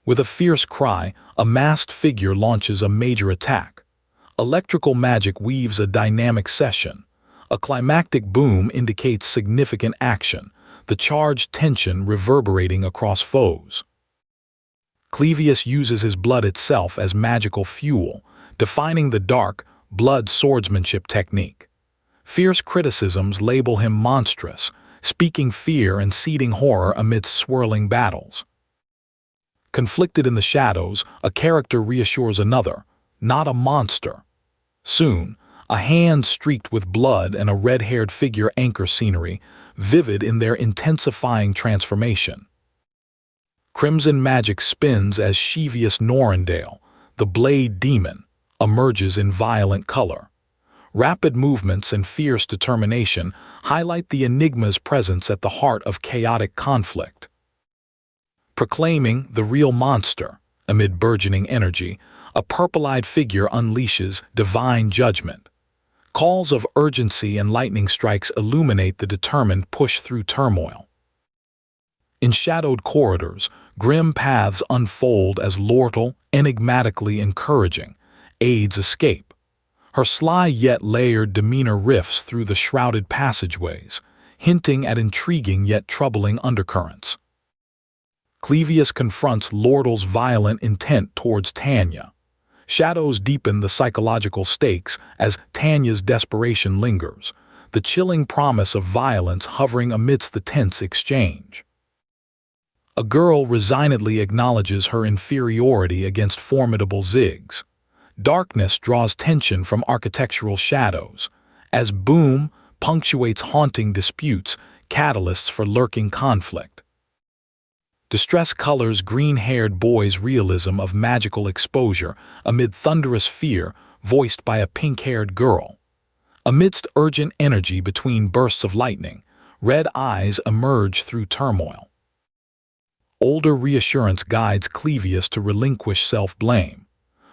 With a fierce cry, a masked figure launches a major attack. Electrical magic weaves a dynamic session. A climactic boom indicates significant action, the charged tension reverberating across foes. Clevius uses his blood itself as magical fuel, defining the dark, blood swordsmanship technique. Fierce criticisms label him monstrous, speaking fear and seeding horror amidst swirling battles. Conflicted in the shadows, a character reassures another, not a monster. Soon, a hand streaked with blood and a red-haired figure anchor scenery, vivid in their intensifying transformation. Crimson magic spins as Clevius Norondale, the blade demon, emerges in violent color. Rapid movements and fierce determination highlight the enigma's presence at the heart of chaotic conflict. Proclaiming the real monster, amid burgeoning energy, a purple-eyed figure unleashes divine judgment. Calls of urgency and lightning strikes illuminate the determined push through turmoil. In shadowed corridors, grim paths unfold as Lortel, enigmatically encouraging, aids escape. Her sly yet layered demeanor rifts through the shrouded passageways, hinting at intriguing yet troubling undercurrents. Clevius confronts Lortel's violent intent towards Tanya. Shadows deepen the psychological stakes as Tanya's desperation lingers, the chilling promise of violence hovering amidst the tense exchange. A girl resignedly acknowledges her inferiority against formidable Ziggs. Darkness draws tension from architectural shadows, as boom punctuates haunting disputes, catalysts for lurking conflict. Distress colors green-haired boy's realism of magical exposure amid thunderous fear voiced by a pink-haired girl. Amidst urgent energy between bursts of lightning, red eyes emerge through turmoil. Older reassurance guides Clevius to relinquish self-blame.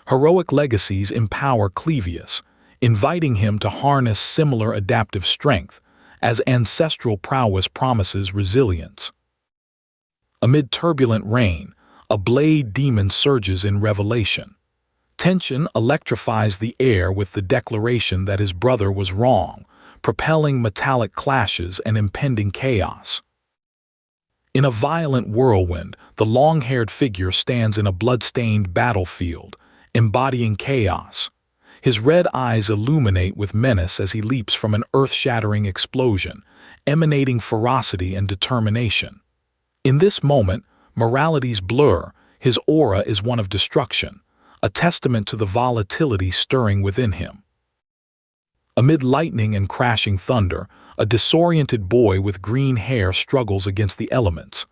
Heroic legacies empower Clevius, inviting him to harness similar adaptive strength, as ancestral prowess promises resilience. Amid turbulent rain, a blade demon surges in revelation. Tension electrifies the air with the declaration that his brother was wrong, propelling metallic clashes and impending chaos. In a violent whirlwind, the long-haired figure stands in a blood-stained battlefield, embodying chaos. His red eyes illuminate with menace as he leaps from an earth-shattering explosion, emanating ferocity and determination. In this moment, moralities blur. His aura is one of destruction, a testament to the volatility stirring within him. Amid lightning and crashing thunder, a disoriented boy with green hair struggles against the elements.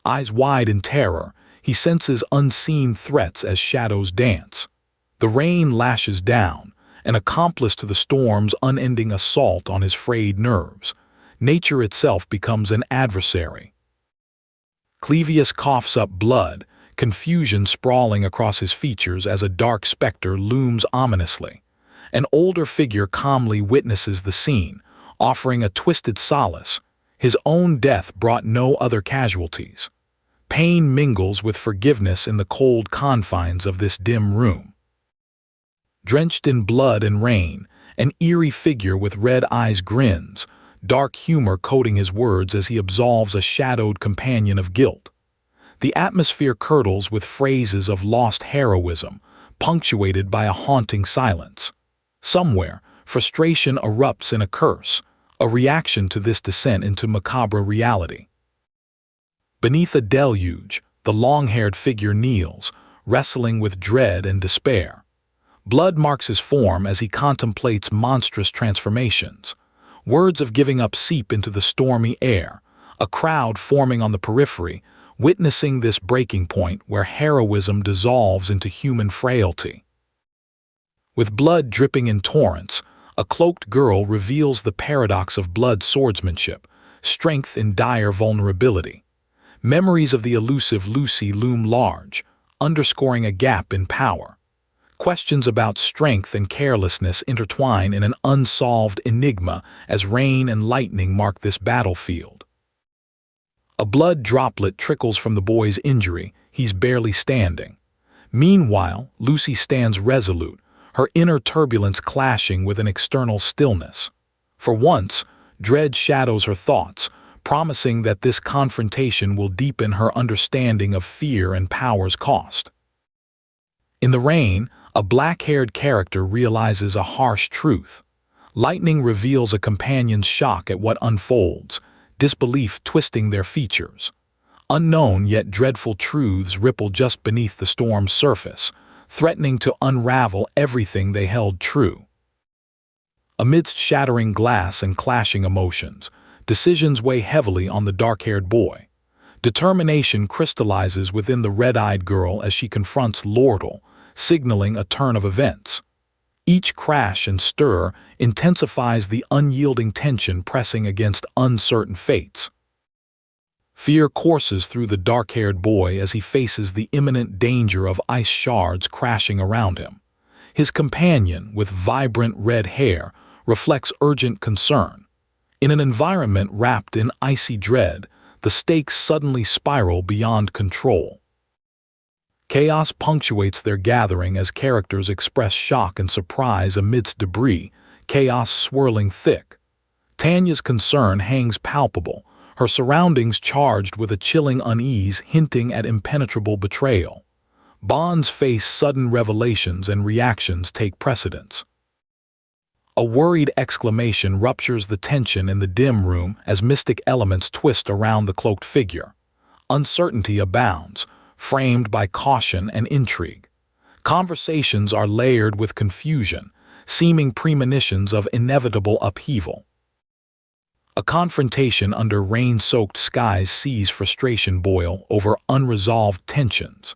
Eyes wide in terror, he senses unseen threats as shadows dance. The rain lashes down, an accomplice to the storm's unending assault on his frayed nerves. Nature itself becomes an adversary. Clevius coughs up blood, confusion sprawling across his features as a dark specter looms ominously. An older figure calmly witnesses the scene, offering a twisted solace. His own death brought no other casualties. Pain mingles with forgiveness in the cold confines of this dim room. Drenched in blood and rain, an eerie figure with red eyes grins, dark humor coating his words as he absolves a shadowed companion of guilt. The atmosphere curdles with phrases of lost heroism, punctuated by a haunting silence. Somewhere, frustration erupts in a curse, a reaction to this descent into macabre reality. Beneath a deluge, the long-haired figure kneels, wrestling with dread and despair. Blood marks his form as he contemplates monstrous transformations. Words of giving up seep into the stormy air, a crowd forming on the periphery, witnessing this breaking point where heroism dissolves into human frailty. With blood dripping in torrents, a cloaked girl reveals the paradox of blood swordsmanship, strength in dire vulnerability. Memories of the elusive Lucy loom large, underscoring a gap in power. Questions about strength and carelessness intertwine in an unsolved enigma as rain and lightning mark this battlefield. A blood droplet trickles from the boy's injury, he's barely standing. Meanwhile, Lucy stands resolute, her inner turbulence clashing with an external stillness. For once, dread shadows her thoughts, promising that this confrontation will deepen her understanding of fear and power's cost. In the rain, a black-haired character realizes a harsh truth. Lightning reveals a companion's shock at what unfolds, disbelief twisting their features. Unknown yet dreadful truths ripple just beneath the storm's surface, threatening to unravel everything they held true. Amidst shattering glass and clashing emotions, decisions weigh heavily on the dark-haired boy. Determination crystallizes within the red-eyed girl as she confronts Lordle, signaling a turn of events. Each crash and stir intensifies the unyielding tension pressing against uncertain fates. Fear courses through the dark-haired boy as he faces the imminent danger of ice shards crashing around him. His companion, with vibrant red hair, reflects urgent concern. In an environment wrapped in icy dread, the stakes suddenly spiral beyond control. Chaos punctuates their gathering as characters express shock and surprise amidst debris, chaos swirling thick. Tanya's concern hangs palpable, her surroundings charged with a chilling unease hinting at impenetrable betrayal. Bonds face sudden revelations and reactions take precedence. A worried exclamation ruptures the tension in the dim room as mystic elements twist around the cloaked figure. Uncertainty abounds, framed by caution and intrigue. Conversations are layered with confusion, seeming premonitions of inevitable upheaval. A confrontation under rain-soaked skies sees frustration boil over unresolved tensions.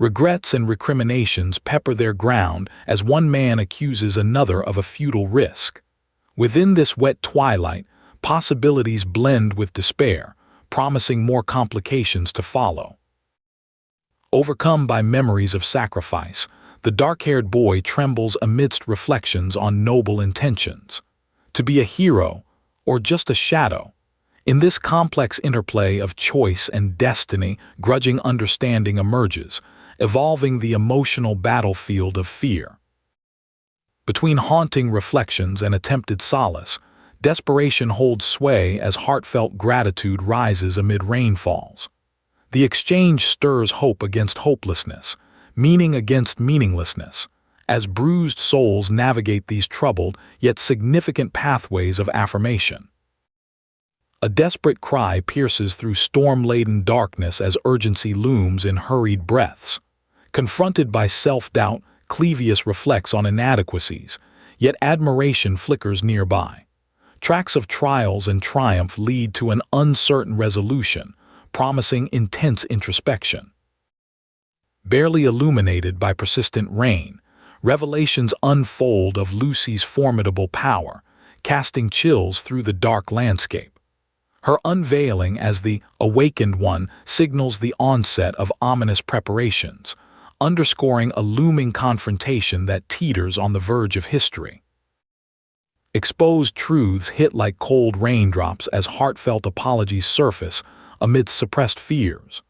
Regrets and recriminations pepper their ground as one man accuses another of a futile risk. Within this wet twilight, possibilities blend with despair, promising more complications to follow. Overcome by memories of sacrifice, the dark-haired boy trembles amidst reflections on noble intentions. To be a hero, or just a shadow? In this complex interplay of choice and destiny, grudging understanding emerges, evolving the emotional battlefield of fear. Between haunting reflections and attempted solace, desperation holds sway as heartfelt gratitude rises amid rainfalls. The exchange stirs hope against hopelessness, meaning against meaninglessness, as bruised souls navigate these troubled yet significant pathways of affirmation. A desperate cry pierces through storm-laden darkness as urgency looms in hurried breaths. Confronted by self-doubt, Clevius reflects on inadequacies, yet admiration flickers nearby. Tracks of trials and triumph lead to an uncertain resolution, promising intense introspection. Barely illuminated by persistent rain, revelations unfold of Lucy's formidable power, casting chills through the dark landscape. Her unveiling as the awakened one signals the onset of ominous preparations, underscoring a looming confrontation that teeters on the verge of history. Exposed truths hit like cold raindrops as heartfelt apologies surface amidst suppressed fears.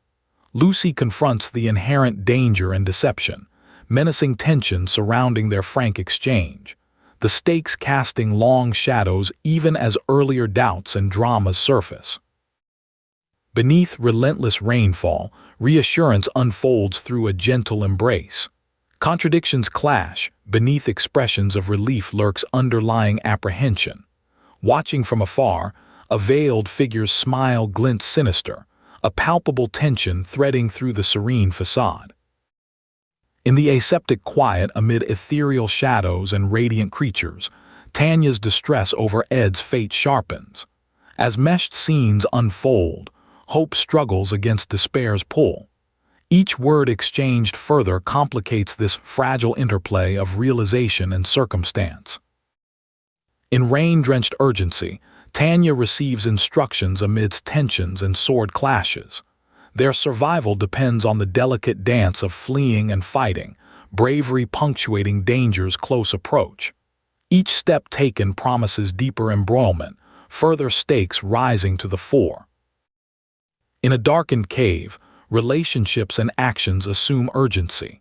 Lucy confronts the inherent danger and deception, menacing tension surrounding their frank exchange, the stakes casting long shadows even as earlier doubts and dramas surface. Beneath relentless rainfall, reassurance unfolds through a gentle embrace. Contradictions clash, beneath expressions of relief lurks underlying apprehension. Watching from afar, a veiled figure's smile glints sinister, a palpable tension threading through the serene facade. In the aseptic quiet amid ethereal shadows and radiant creatures, Tanya's distress over Ed's fate sharpens. As meshed scenes unfold, hope struggles against despair's pull. Each word exchanged further complicates this fragile interplay of realization and circumstance. In rain-drenched urgency, Tanya receives instructions amidst tensions and sword clashes. Their survival depends on the delicate dance of fleeing and fighting, bravery punctuating danger's close approach. Each step taken promises deeper embroilment, further stakes rising to the fore. In a darkened cave, relationships and actions assume urgency.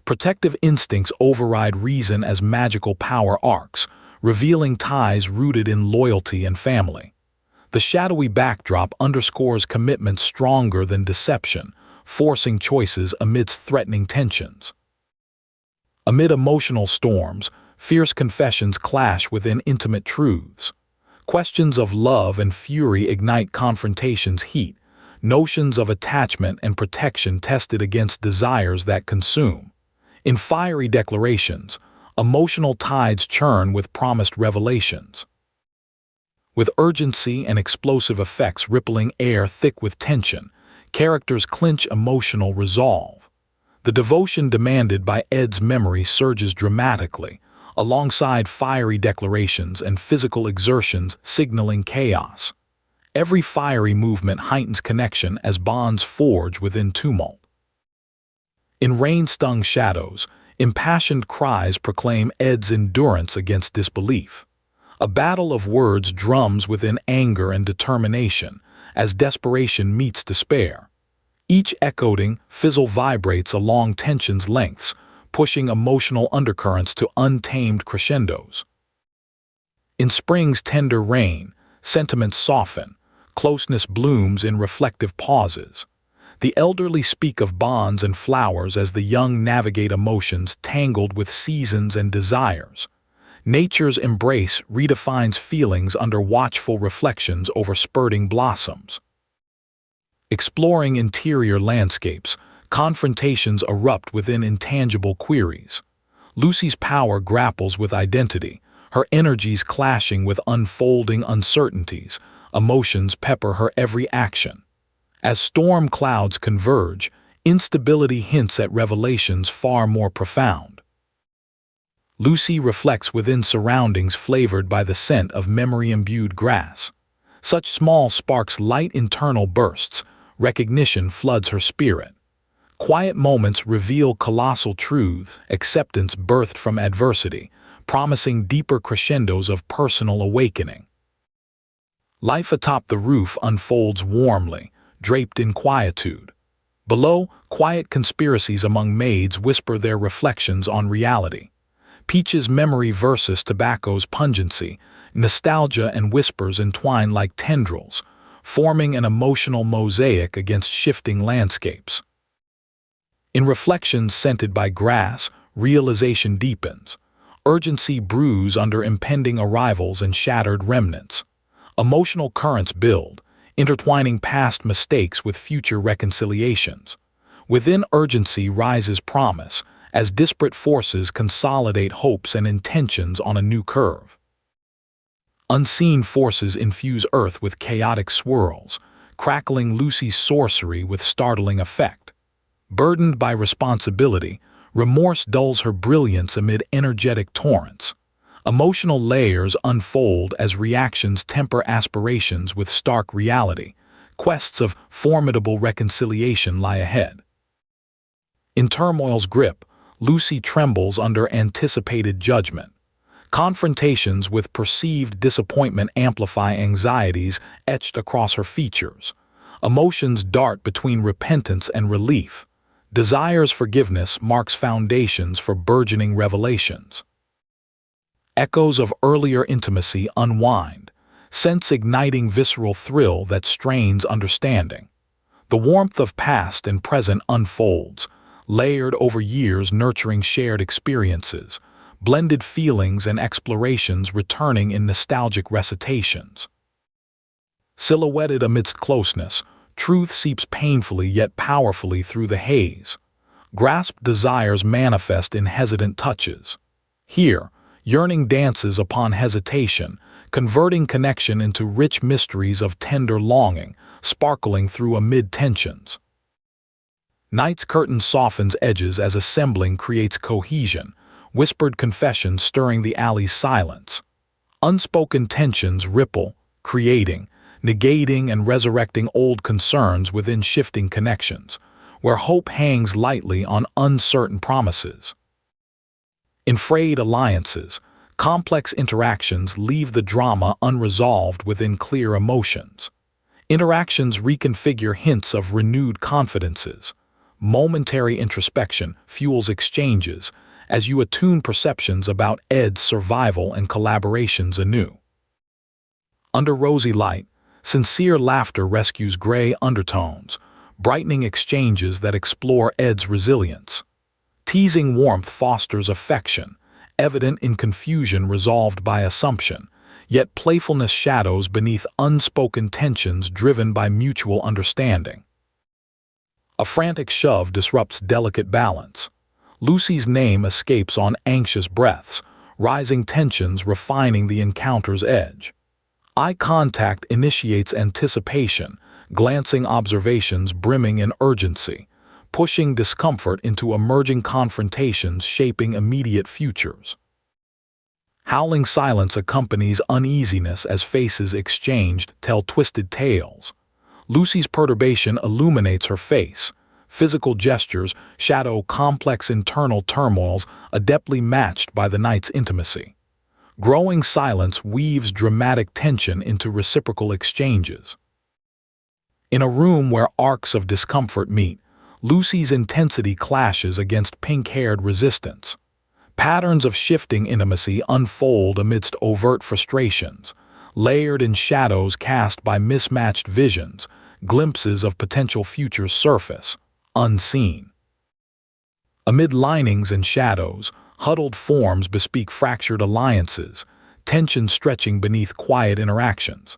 Protective instincts override reason as magical power arcs, revealing ties rooted in loyalty and family. The shadowy backdrop underscores commitment stronger than deception, forcing choices amidst threatening tensions. Amid emotional storms, fierce confessions clash within intimate truths. Questions of love and fury ignite confrontation's heat, notions of attachment and protection tested against desires that consume. In fiery declarations, emotional tides churn with promised revelations. With urgency and explosive effects rippling air thick with tension, characters clinch emotional resolve. The devotion demanded by Ed's memory surges dramatically, alongside fiery declarations and physical exertions signaling chaos. Every fiery movement heightens connection as bonds forge within tumult. In rain-stung shadows, impassioned cries proclaim Ed's endurance against disbelief. A battle of words drums within anger and determination as desperation meets despair. Each echoing fizzle vibrates along tension's lengths, pushing emotional undercurrents to untamed crescendos. In spring's tender rain, sentiments soften, closeness blooms in reflective pauses. The elderly speak of bonds and flowers as the young navigate emotions tangled with seasons and desires. Nature's embrace redefines feelings under watchful reflections over spurting blossoms. Exploring interior landscapes, confrontations erupt within intangible queries. Lucy's power grapples with identity, her energies clashing with unfolding uncertainties, emotions pepper her every action. As storm clouds converge, instability hints at revelations far more profound. Lucy reflects within surroundings flavored by the scent of memory-imbued grass. Such small sparks light internal bursts, recognition floods her spirit. Quiet moments reveal colossal truth, acceptance birthed from adversity, promising deeper crescendos of personal awakening. Life atop the roof unfolds warmly, draped in quietude. Below, quiet conspiracies among maids whisper their reflections on reality. Peach's memory versus tobacco's pungency, nostalgia and whispers entwine like tendrils, forming an emotional mosaic against shifting landscapes. In reflections scented by grass, realization deepens. Urgency brews under impending arrivals and shattered remnants. Emotional currents build, intertwining past mistakes with future reconciliations. Within urgency rises promise, as disparate forces consolidate hopes and intentions on a new curve. Unseen forces infuse Earth with chaotic swirls, crackling Lucy's sorcery with startling effect. Burdened by responsibility, remorse dulls her brilliance amid energetic torrents. Emotional layers unfold as reactions temper aspirations with stark reality. Quests of formidable reconciliation lie ahead. In turmoil's grip, Lucy trembles under anticipated judgment. Confrontations with perceived disappointment amplify anxieties etched across her features. Emotions dart between repentance and relief. Desire's forgiveness marks foundations for burgeoning revelations. Echoes of earlier intimacy unwind, sense igniting visceral thrill that strains understanding. The warmth of past and present unfolds, layered over years nurturing shared experiences, blended feelings and explorations returning in nostalgic recitations. Silhouetted amidst closeness, truth seeps painfully yet powerfully through the haze. Grasped desires manifest in hesitant touches. Here, yearning dances upon hesitation, converting connection into rich mysteries of tender longing, sparkling through amid tensions. Night's curtain softens edges as assembling creates cohesion, whispered confessions stirring the alley's silence. Unspoken tensions ripple, creating, negating and resurrecting old concerns within shifting connections, where hope hangs lightly on uncertain promises. In frayed alliances, complex interactions leave the drama unresolved within clear emotions. Interactions reconfigure hints of renewed confidences. Momentary introspection fuels exchanges as you attune perceptions about Ed's survival and collaborations anew. Under rosy light, sincere laughter rescues gray undertones, brightening exchanges that explore Ed's resilience. Teasing warmth fosters affection, evident in confusion resolved by assumption, yet playfulness shadows beneath unspoken tensions driven by mutual understanding. A frantic shove disrupts delicate balance. Lucy's name escapes on anxious breaths, rising tensions refining the encounter's edge. Eye contact initiates anticipation, glancing observations brimming in urgency, pushing discomfort into emerging confrontations shaping immediate futures. Howling silence accompanies uneasiness as faces exchanged tell twisted tales. Lucy's perturbation illuminates her face. Physical gestures shadow complex internal turmoils adeptly matched by the night's intimacy. Growing silence weaves dramatic tension into reciprocal exchanges. In a room where arcs of discomfort meet, Lucy's intensity clashes against pink-haired resistance. Patterns of shifting intimacy unfold amidst overt frustrations, layered in shadows cast by mismatched visions, glimpses of potential futures surface, unseen. Amid linings and shadows, huddled forms bespeak fractured alliances, tension stretching beneath quiet interactions.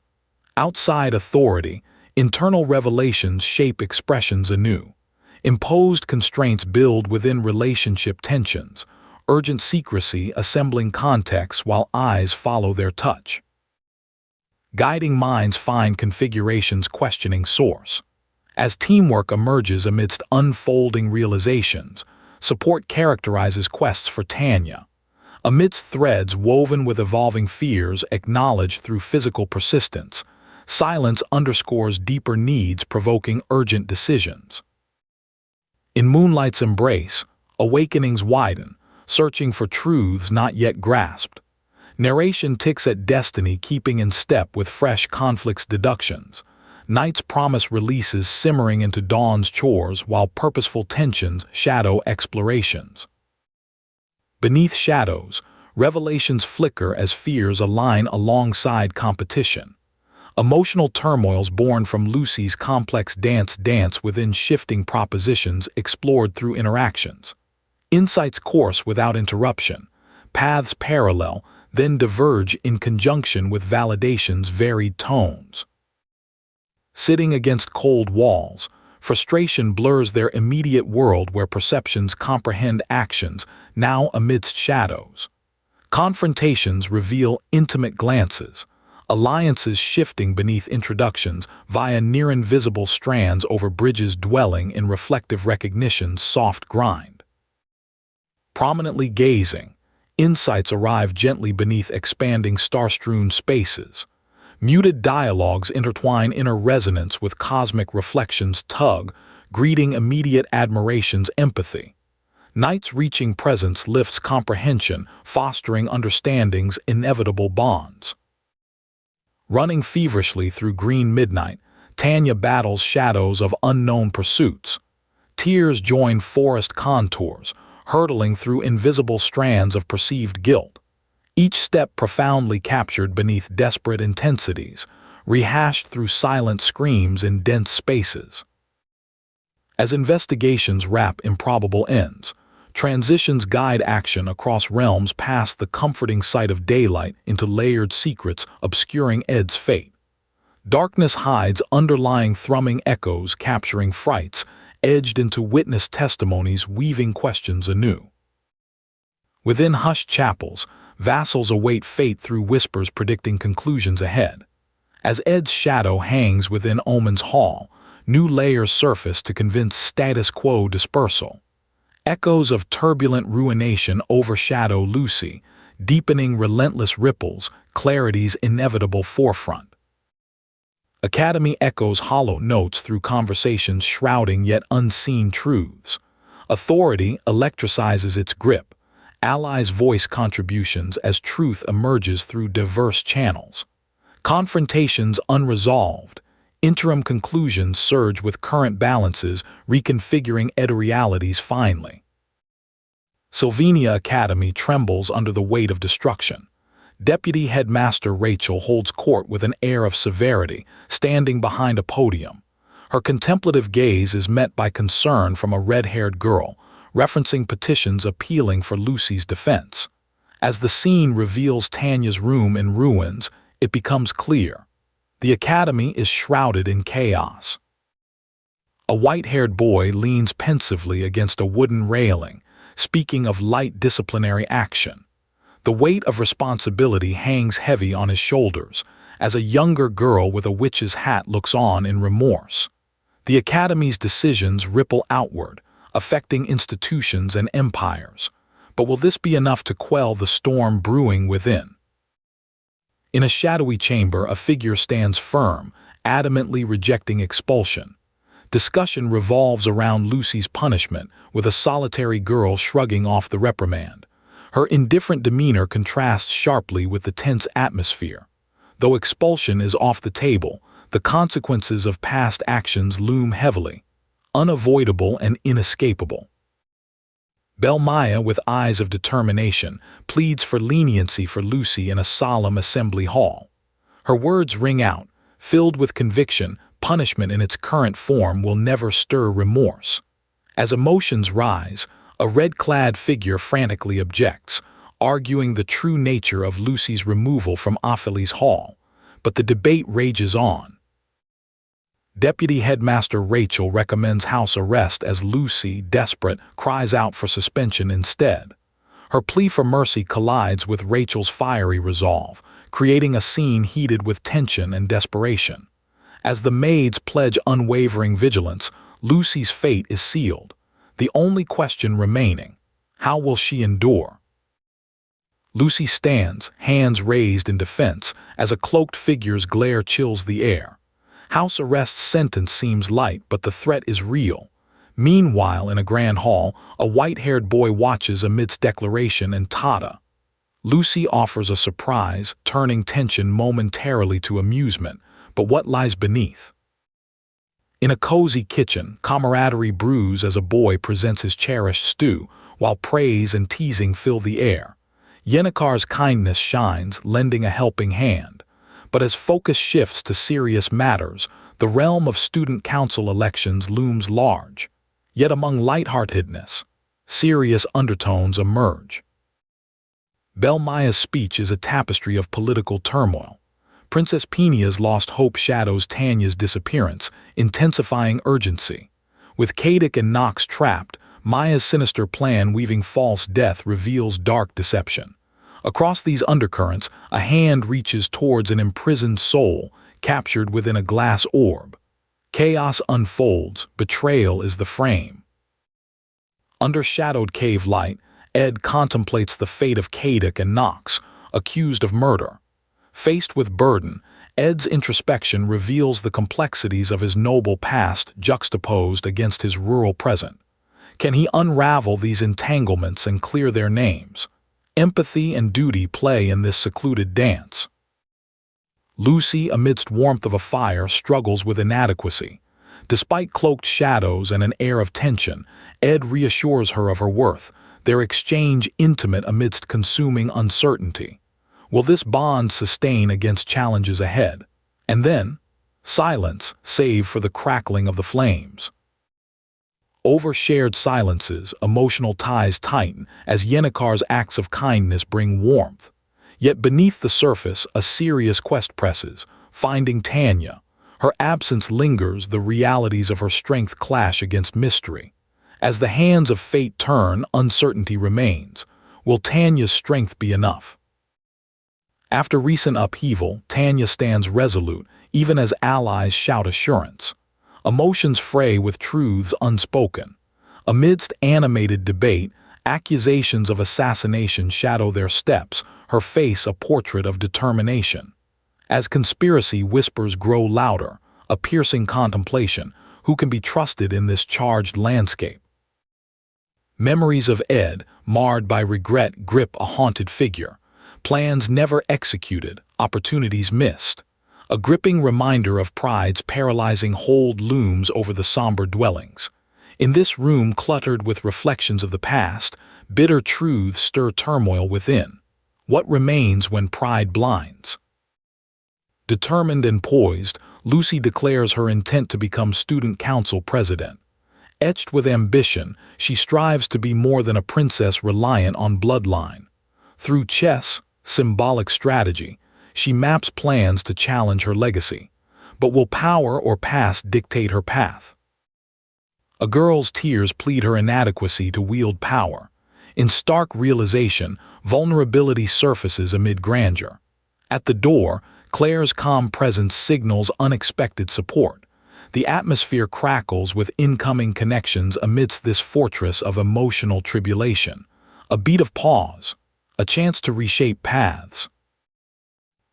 Outside authority, internal revelations shape expressions anew. Imposed constraints build within relationship tensions, urgent secrecy assembling context while eyes follow their touch. Guiding minds find configurations questioning source. As teamwork emerges amidst unfolding realizations, support characterizes quests for Tanya. Amidst threads woven with evolving fears acknowledged through physical persistence, silence underscores deeper needs provoking urgent decisions. In Moonlight's embrace, awakenings widen, searching for truths not yet grasped. Narration ticks at destiny, keeping in step with fresh conflicts deductions. Night's promise releases simmering into dawn's chores, while purposeful tensions shadow explorations. Beneath shadows, revelations flicker as fears align alongside competition. Emotional turmoils born from Lucy's complex dance within shifting propositions explored through interactions. Insights course without interruption. Paths parallel, then diverge in conjunction with validation's varied tones. Sitting against cold walls, frustration blurs their immediate world where perceptions comprehend actions now amidst shadows. Confrontations reveal intimate glances, alliances shifting beneath introductions via near-invisible strands over bridges dwelling in reflective recognition's soft grind. Prominently gazing, insights arrive gently beneath expanding star-strewn spaces. Muted dialogues intertwine inner resonance with cosmic reflections tug, greeting immediate admiration's empathy. Night's reaching presence lifts comprehension, fostering understanding's inevitable bonds. Running feverishly through green midnight, Tanya battles shadows of unknown pursuits. Tears join forest contours, hurtling through invisible strands of perceived guilt. Each step profoundly captured beneath desperate intensities, rehashed through silent screams in dense spaces. As investigations wrap improbable ends, transitions guide action across realms past the comforting sight of daylight into layered secrets obscuring Ed's fate. Darkness hides underlying thrumming echoes, capturing frights, edged into witness testimonies, weaving questions anew. Within hushed chapels, vassals await fate through whispers predicting conclusions ahead. As Ed's shadow hangs within Omen's hall, new layers surface to convince status quo dispersal. Echoes of turbulent ruination overshadow Lucy, deepening relentless ripples, clarity's inevitable forefront. Academy echoes hollow notes through conversations shrouding yet unseen truths. Authority electricizes its grip, allies voice contributions as truth emerges through diverse channels. Confrontations unresolved, interim conclusions surge with current balances, reconfiguring realities finely. Sylvania Academy trembles under the weight of destruction. Deputy Headmaster Rachel holds court with an air of severity, standing behind a podium. Her contemplative gaze is met by concern from a red-haired girl, referencing petitions appealing for Lucy's defense. As the scene reveals Tanya's room in ruins, it becomes clear. The academy is shrouded in chaos. A white-haired boy leans pensively against a wooden railing, speaking of light disciplinary action. The weight of responsibility hangs heavy on his shoulders, as a younger girl with a witch's hat looks on in remorse. The academy's decisions ripple outward, affecting institutions and empires. But will this be enough to quell the storm brewing within? In a shadowy chamber, a figure stands firm, adamantly rejecting expulsion. Discussion revolves around Lucy's punishment, with a solitary girl shrugging off the reprimand. Her indifferent demeanor contrasts sharply with the tense atmosphere. Though expulsion is off the table, the consequences of past actions loom heavily, unavoidable and inescapable. Belmaya, with eyes of determination, pleads for leniency for Lucy in a solemn assembly hall. Her words ring out, filled with conviction. Punishment in its current form will never stir remorse. As emotions rise, a red-clad figure frantically objects, arguing the true nature of Lucy's removal from Ophelie's hall. But the debate rages on. Deputy Headmaster Rachel recommends house arrest as Lucy, desperate, cries out for suspension instead. Her plea for mercy collides with Rachel's fiery resolve, creating a scene heated with tension and desperation. As the maids pledge unwavering vigilance, Lucy's fate is sealed. The only question remaining: how will she endure? Lucy stands, hands raised in defense, as a cloaked figure's glare chills the air. House arrest's sentence seems light, but the threat is real. Meanwhile, in a grand hall, a white-haired boy watches amidst declaration and tada. Lucy offers a surprise, turning tension momentarily to amusement, but what lies beneath? In a cozy kitchen, Camaraderie Brews as a boy presents his cherished stew, while praise and teasing fill the air. Yennekar's kindness shines, lending a helping hand. But as focus shifts to serious matters, the realm of student council elections looms large. Yet among lightheartedness, serious undertones emerge. Belmaya's speech is a tapestry of political turmoil. Princess Penia's lost hope shadows Tanya's disappearance, intensifying urgency. With Kadic and Nox trapped, Maya's sinister plan weaving false death reveals dark deception. Across these undercurrents, a hand reaches towards an imprisoned soul, captured within a glass orb. Chaos unfolds, betrayal is the frame. Under shadowed cave light, Ed contemplates the fate of Kadic and Nox, accused of murder. Faced with burden, Ed's introspection reveals the complexities of his noble past juxtaposed against his rural present. Can he unravel these entanglements and clear their names? Empathy and duty play in this secluded dance. Lucy, amidst warmth of a fire, struggles with inadequacy. Despite cloaked shadows and an air of tension, Ed reassures her of her worth, their exchange intimate amidst consuming uncertainty. Will this bond sustain against challenges ahead? And then, silence, save for the crackling of the flames. Over shared silences, emotional ties tighten as Yennekar's acts of kindness bring warmth. Yet beneath the surface, a serious quest presses, finding Tanya. Her absence lingers, the realities of her strength clash against mystery. As the hands of fate turn, uncertainty remains. Will Tanya's strength be enough? After recent upheaval, Tanya stands resolute, even as allies shout assurance. Emotions fray with truths unspoken. Amidst animated debate, accusations of assassination shadow their steps, her face a portrait of determination. As conspiracy whispers grow louder, a piercing contemplation, who can be trusted in this charged landscape? Memories of Ed, marred by regret, grip a haunted figure. Plans never executed, opportunities missed. A gripping reminder of pride's paralyzing hold looms over the somber dwellings. In this room cluttered with reflections of the past, bitter truths stir turmoil within. What remains when pride blinds? Determined and poised, Lucy declares her intent to become student council president. Etched with ambition, she strives to be more than a princess reliant on bloodline. Through chess, symbolic strategy, she maps plans to challenge her legacy. But will power or past dictate her path? A girl's tears plead her inadequacy to wield power. In stark realization, vulnerability surfaces amid grandeur. At the door, Claire's calm presence signals unexpected support. The atmosphere crackles with incoming connections amidst this fortress of emotional tribulation. A beat of pause, a chance to reshape paths.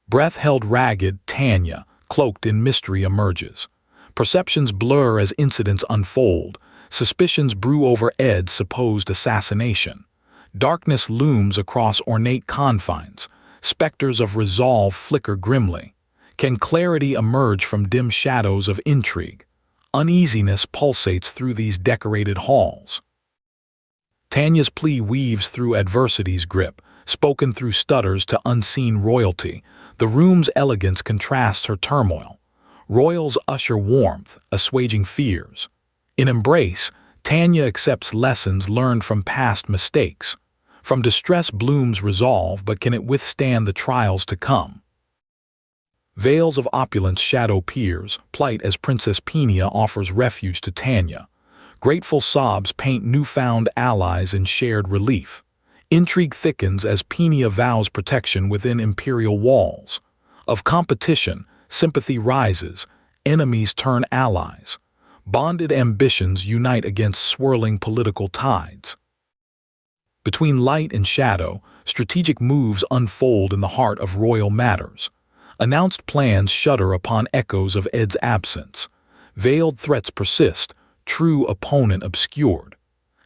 Breath held ragged, Tanya, cloaked in mystery, emerges. Perceptions blur as incidents unfold. Suspicions brew over Ed's supposed assassination. Darkness looms across ornate confines. Specters of resolve flicker grimly. Can clarity emerge from dim shadows of intrigue? Uneasiness pulsates through these decorated halls. Tanya's plea weaves through adversity's grip, spoken through stutters to unseen royalty. The room's elegance contrasts her turmoil. Royals usher warmth, assuaging fears. In embrace, Tanya accepts lessons learned from past mistakes. From distress blooms resolve, but can it withstand the trials to come? Veils of opulence shadow peers, plight as Princess Penia offers refuge to Tanya. Grateful sobs paint newfound allies in shared relief. Intrigue thickens as Penia vows protection within imperial walls. Of competition, sympathy rises, enemies turn allies. Bonded ambitions unite against swirling political tides. Between light and shadow, strategic moves unfold in the heart of royal matters. Announced plans shudder upon echoes of Ed's absence. Veiled threats persist, true opponent obscured.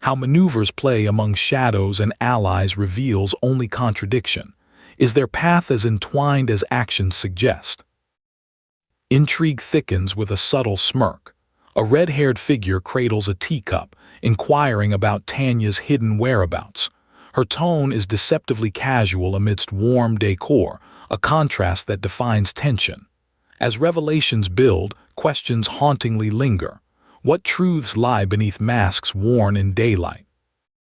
How maneuvers play among shadows and allies reveals only contradiction. Is their path as entwined as actions suggest? Intrigue thickens with a subtle smirk. A red-haired figure cradles a teacup, inquiring about Tanya's hidden whereabouts. Her tone is deceptively casual amidst warm decor, a contrast that defines tension. As revelations build, questions hauntingly linger. What truths lie beneath masks worn in daylight?